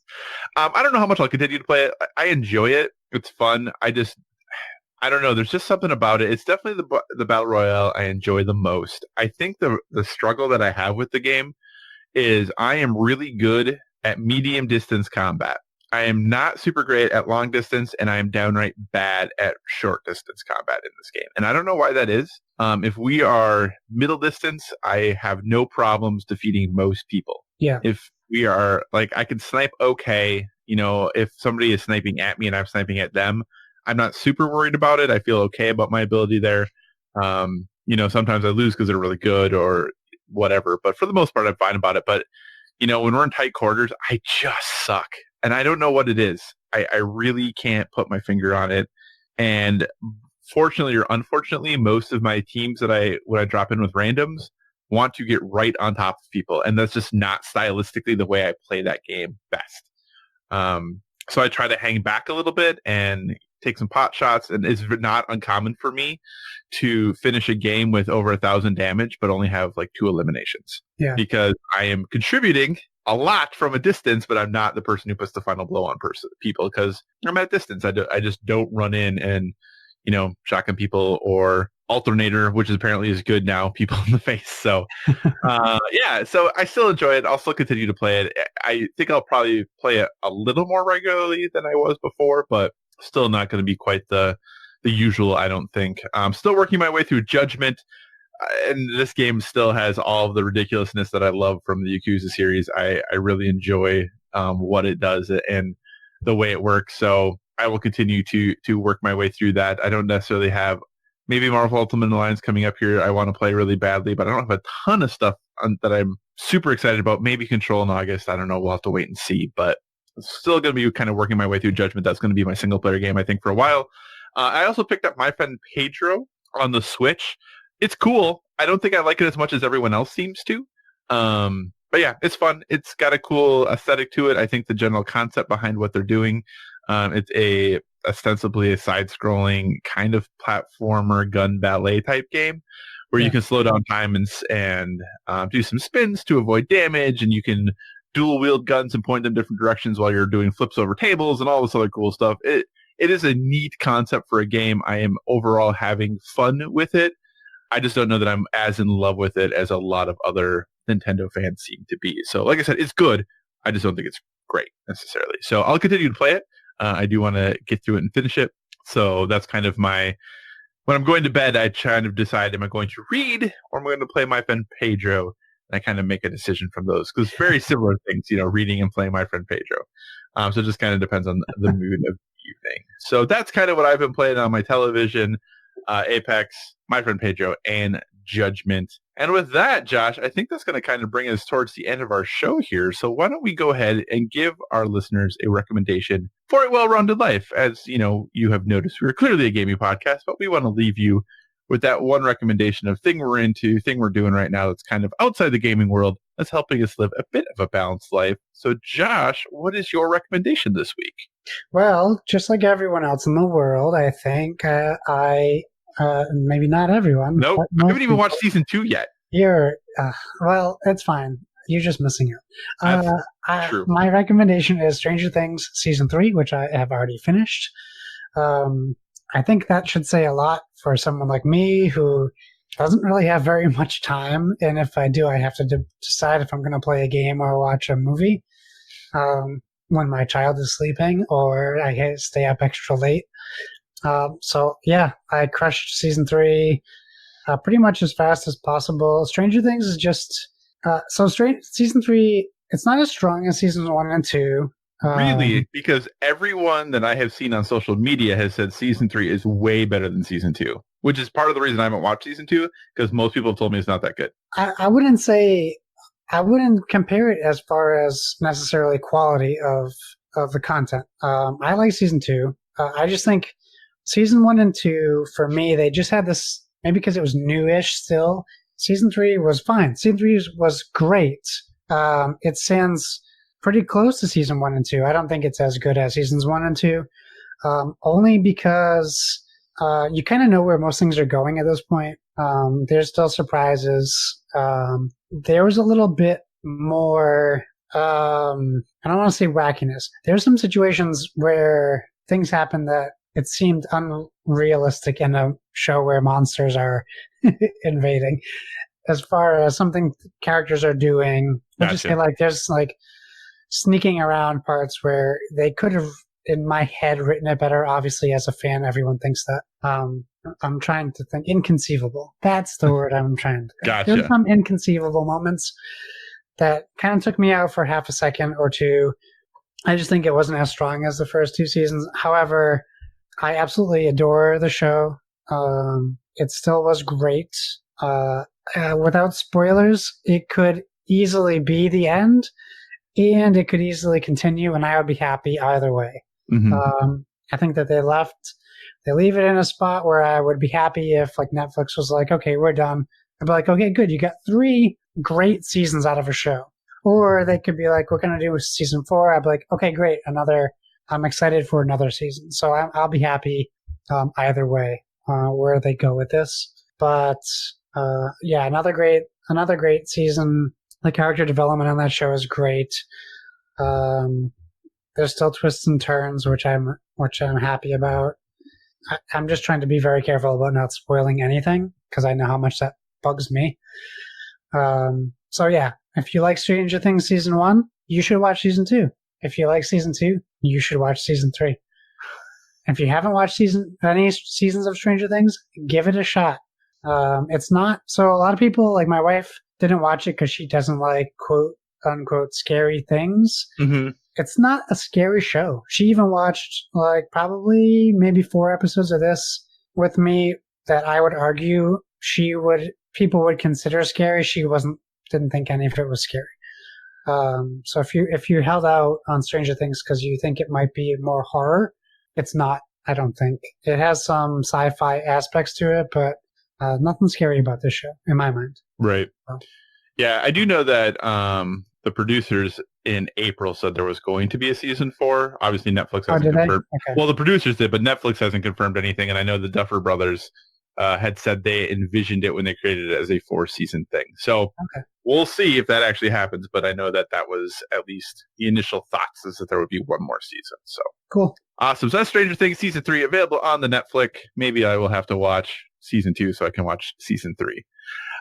I don't know how much I'll continue to play it. I enjoy it. It's fun. I don't know. There's just something about it. It's definitely the Battle Royale I enjoy the most. I think the struggle that I have with the game is I am really good at medium distance combat. I am not super great at long distance, and I am downright bad at short distance combat in this game. And I don't know why that is. If we are middle distance, I have no problems defeating most people. Yeah. If we are, like, I can snipe okay. If somebody is sniping at me and I'm sniping at them, I'm not super worried about it. I feel okay about my ability there. Sometimes I lose because they're really good or whatever. But for the most part, I'm fine about it. But, when we're in tight quarters, I just suck. And I don't know what it is. I really can't put my finger on it. And fortunately or unfortunately, most of my teams when I drop in with randoms want to get right on top of people. And that's just not stylistically the way I play that game best. So I try to hang back a little bit and take some pot shots, and it's not uncommon for me to finish a game with over 1,000 damage, but only have like 2 eliminations. Yeah. Because I am contributing a lot from a distance, but I'm not the person who puts the final blow on people because I'm at distance. I just don't run in and, shotgun people or alternator, which apparently is good now, people in the face. So, so I still enjoy it. I'll still continue to play it. I think I'll probably play it a little more regularly than I was before, but still not going to be quite the usual, I don't think. I'm still working my way through Judgment, and this game still has all of the ridiculousness that I love from the Yakuza series. I really enjoy what it does and the way it works, so I will continue to work my way through that. I don't necessarily have maybe Marvel Ultimate Alliance coming up here I want to play really badly, but I don't have a ton of stuff that I'm super excited about. Maybe Control in August. I don't know. We'll have to wait and see, but still going to be kind of working my way through Judgment. That's going to be my single-player game, I think, for a while. I also picked up My Friend Pedro on the Switch. It's cool. I don't think I like it as much as everyone else seems to. But yeah, it's fun. It's got a cool aesthetic to it. I think the general concept behind what they're doing, it's ostensibly a side-scrolling kind of platformer gun ballet type game where you can slow down time and do some spins to avoid damage, and you can dual wield guns and point them different directions while you're doing flips over tables and all this other cool stuff. It is a neat concept for a game. I am overall having fun with it. I just don't know that I'm as in love with it as a lot of other Nintendo fans seem to be. So like I said, it's good. I just don't think it's great necessarily. So I'll continue to play it. I do want to get through it and finish it. So that's kind of when I'm going to bed, I kind of decide, am I going to read or am I going to play My Friend Pedro? And I kind of make a decision from those because very similar things, reading and playing My Friend Pedro. So it just kind of depends on the mood of the evening. So that's kind of what I've been playing on my television, Apex, My Friend Pedro, and Judgment. And with that, Josh, I think that's going to kind of bring us towards the end of our show here. So why don't we go ahead and give our listeners a recommendation for a well-rounded life? As you have noticed, we're clearly a gaming podcast, but we want to leave you with that one recommendation of thing we're into, thing we're doing right now that's kind of outside the gaming world, that's helping us live a bit of a balanced life. So Josh, what is your recommendation this week? Well, just like everyone else in the world, I think maybe not everyone. Nope, I haven't even watched season 2 yet. Well, it's fine. You're just missing it. That's true. My recommendation is Stranger Things Season 3, which I have already finished. I think that should say a lot for someone like me who doesn't really have very much time. And if I do, I have to decide if I'm going to play a game or watch a movie when my child is sleeping, or I stay up extra late. So yeah, I crushed Season 3 pretty much as fast as possible. Stranger Things is just Season 3, it's not as strong as Seasons 1 and 2. Really? Because everyone that I have seen on social media has said Season 3 is way better than Season 2, which is part of the reason I haven't watched Season 2, because most people have told me it's not that good. I wouldn't compare it as far as necessarily quality of the content. I like Season 2. I just think Season 1 and 2, for me, they just had this, maybe because it was newish still. Season 3 was fine. Season 3 was great. It stands pretty close to Season 1 and 2. I don't think it's as good as Seasons 1 and 2, only because you kind of know where most things are going at this point. There's still surprises. There was a little bit more, I don't want to say wackiness. There's some situations where things happen that it seemed unrealistic in a show where monsters are invading. As far as something characters are doing, Gotcha. just say there's sneaking around parts where they could have, in my head, written it better. Obviously, as a fan, everyone thinks that. I'm trying to think. Inconceivable. That's the word I'm trying to think. Gotcha. There's some inconceivable moments that kind of took me out for half a second or two. I just think it wasn't as strong as the first 2 seasons. However, I absolutely adore the show. It still was great. Without spoilers, it could easily be the end, and it could easily continue, and I would be happy either way. Mm-hmm. I think that they leave it in a spot where I would be happy if Netflix was like, okay, we're done. I'd be like, okay, good. You got 3 great seasons out of a show. Or they could be like, we're going to do season 4. I'd be like, okay, great. Another I'm excited for another season. So I'll be happy either way where they go with this. But yeah, another great season. The character development on that show is great. There's still twists and turns, which I'm happy about. I'm just trying to be very careful about not spoiling anything because I know how much that bugs me. So yeah, if you like Stranger Things season 1, you should watch season 2. If you like season 2, you should watch season 3. If you haven't watched any seasons of Stranger Things, give it a shot. It's not so. A lot of people, like my wife, didn't watch it because she doesn't like quote unquote scary things. Mm-hmm. It's not a scary show. She even watched like probably maybe 4 episodes of this with me that I would argue people would consider scary. She didn't think any of it was scary. So if you held out on Stranger Things because you think it might be more horror, it's not. I don't think it has some sci-fi aspects to it, but nothing scary about this show in my mind. Right. So. Yeah, I do know that the producers in April said there was going to be a season 4. Obviously, Netflix hasn't confirmed. Okay. Well, the producers did, but Netflix hasn't confirmed anything. And I know the Duffer Brothers had said they envisioned it when they created it as a 4-season thing. So we'll see if that actually happens. But I know that was at least the initial thoughts is that there would be one more season. So cool. Awesome. So that's Stranger Things season 3 available on the Netflix. Maybe I will have to watch season 2 so I can watch season 3.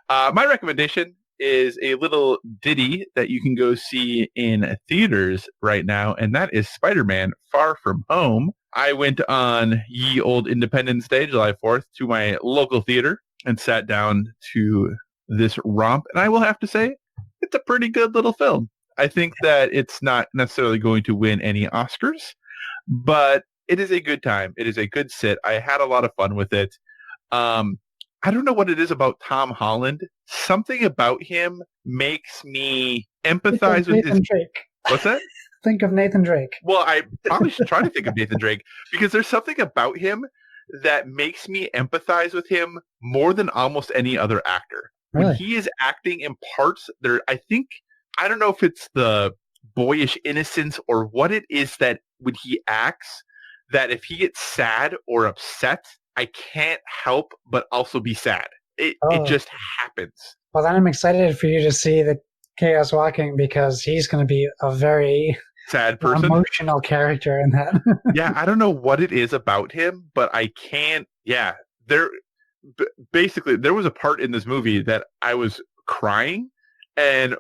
My recommendation is a little ditty that you can go see in theaters right now, and that is Spider-Man Far From Home. I went on ye old Independence Day, July 4th, to my local theater and sat down to this romp, and I will have to say, it's a pretty good little film. I think that it's not necessarily going to win any Oscars, but it is a good time. It is a good sit. I had a lot of fun with it. I don't know what it is about Tom Holland. Something about him makes me empathize with Nathan Drake. What's that? Think of Nathan Drake. Well, I probably should try to think of Nathan Drake because there's something about him that makes me empathize with him more than almost any other actor. Really? When he is acting in parts, I don't know if it's the boyish innocence or what it is that when he acts, that if he gets sad or upset, I can't help but also be sad. It just happens. Well, then I'm excited for you to see the Chaos Walking because he's going to be a very sad person, emotional character in that. Yeah, I don't know what it is about him, but I can't. Yeah, basically there was a part in this movie that I was crying, and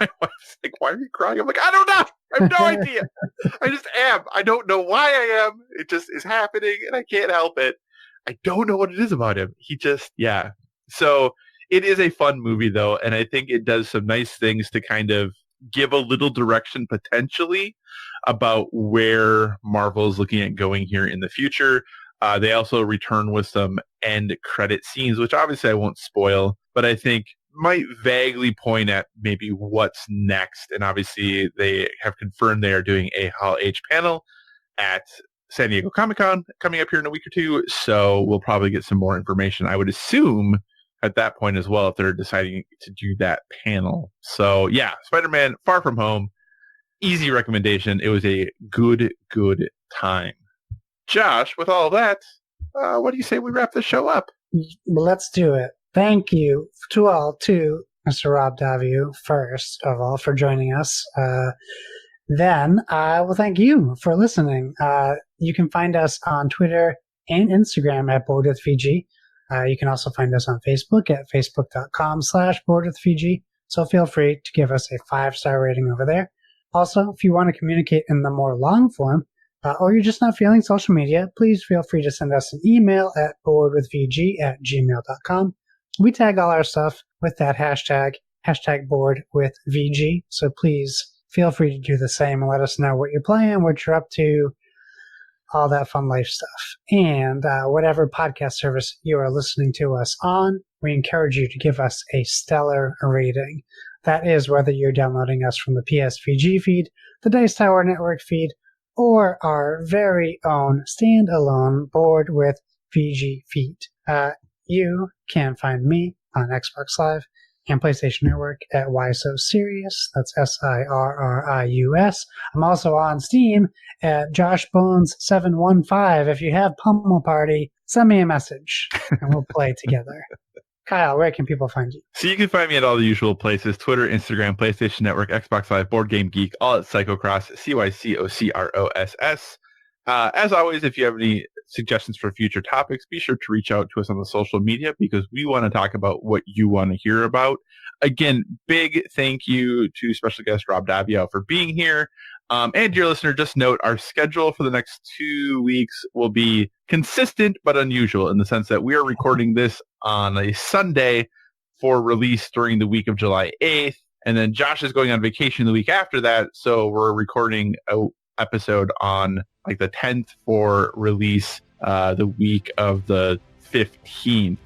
my wife's like, "Why are you crying?" I'm like, "I don't know. I have no idea. I just am. I don't know why I am. It just is happening, and I can't help it." I don't know what it is about him. He just, yeah. So it is a fun movie, though, and I think it does some nice things to kind of give a little direction potentially about where Marvel is looking at going here in the future. They also return with some end credit scenes, which obviously I won't spoil, but I think might vaguely point at maybe what's next. And obviously they have confirmed they are doing a Hall H panel at San Diego Comic-Con coming up here in a week or two, so we'll probably get some more information, I would assume, at that point as well, if they're deciding to do that panel. So, yeah, Spider-Man Far From Home, easy recommendation. It was a good time. Josh, with all of that, what do you say we wrap this show up? Let's do it. Thank you to Mr. Rob Daviau, first of all, for joining us. Then I will thank you for listening. You can find us on Twitter and Instagram at BoardWithVG. You can also find us on Facebook at facebook.com/BoardWithVG. So feel free to give us a 5-star rating over there. Also, if you want to communicate in the more long form, or you're just not feeling social media, please feel free to send us an email at boardwithvg@gmail.com. We tag all our stuff with that hashtag #boardwithVG. So please feel free to do the same and let us know what you're playing, what you're up to, all that fun life stuff. And whatever podcast service you are listening to us on, we encourage you to give us a stellar rating. That is whether you're downloading us from the PSVG feed, the Dice Tower Network feed, or our very own standalone Board with VG feed. You can find me on Xbox Live and PlayStation Network at Why So Serious. That's SIRRIUS. I'm also on Steam at JoshBones715. If you have Pummel Party, send me a message and we'll play together. Kyle, where can people find you? So you can find me at all the usual places: Twitter, Instagram, PlayStation Network, Xbox Live, Board Game Geek, all at Psychocross, CYCOCROSS. As always, if you have any suggestions for future topics, be sure to reach out to us on the social media because we want to talk about what you want to hear about. Again, big thank you to special guest Rob Daviau for being here. And dear listener, just note our schedule for the next 2 weeks will be consistent but unusual in the sense that we are recording this on a Sunday for release during the week of July 8th. And then Josh is going on vacation the week after that. So we're recording an episode on like the 10th for release the week of the 15th.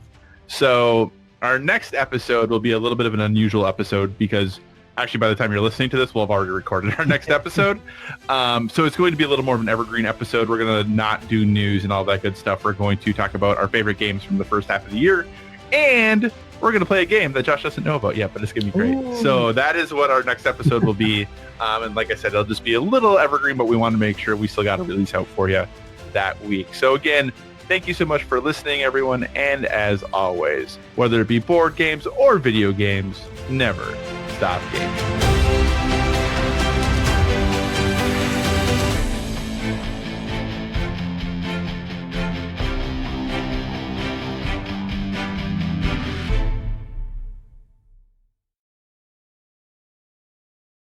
So our next episode will be a little bit of an unusual episode because actually by the time you're listening to this, we'll have already recorded our next episode. So it's going to be a little more of an evergreen episode. We're going to not do news and all that good stuff. We're going to talk about our favorite games from the first half of the year. And we're going to play a game that Josh doesn't know about yet, but it's going to be great. Ooh. So that is what our next episode will be. And like I said, it'll just be a little evergreen, but we want to make sure we still got a release out for you that week. So again, thank you so much for listening, everyone. And as always, whether it be board games or video games, never stop gaming.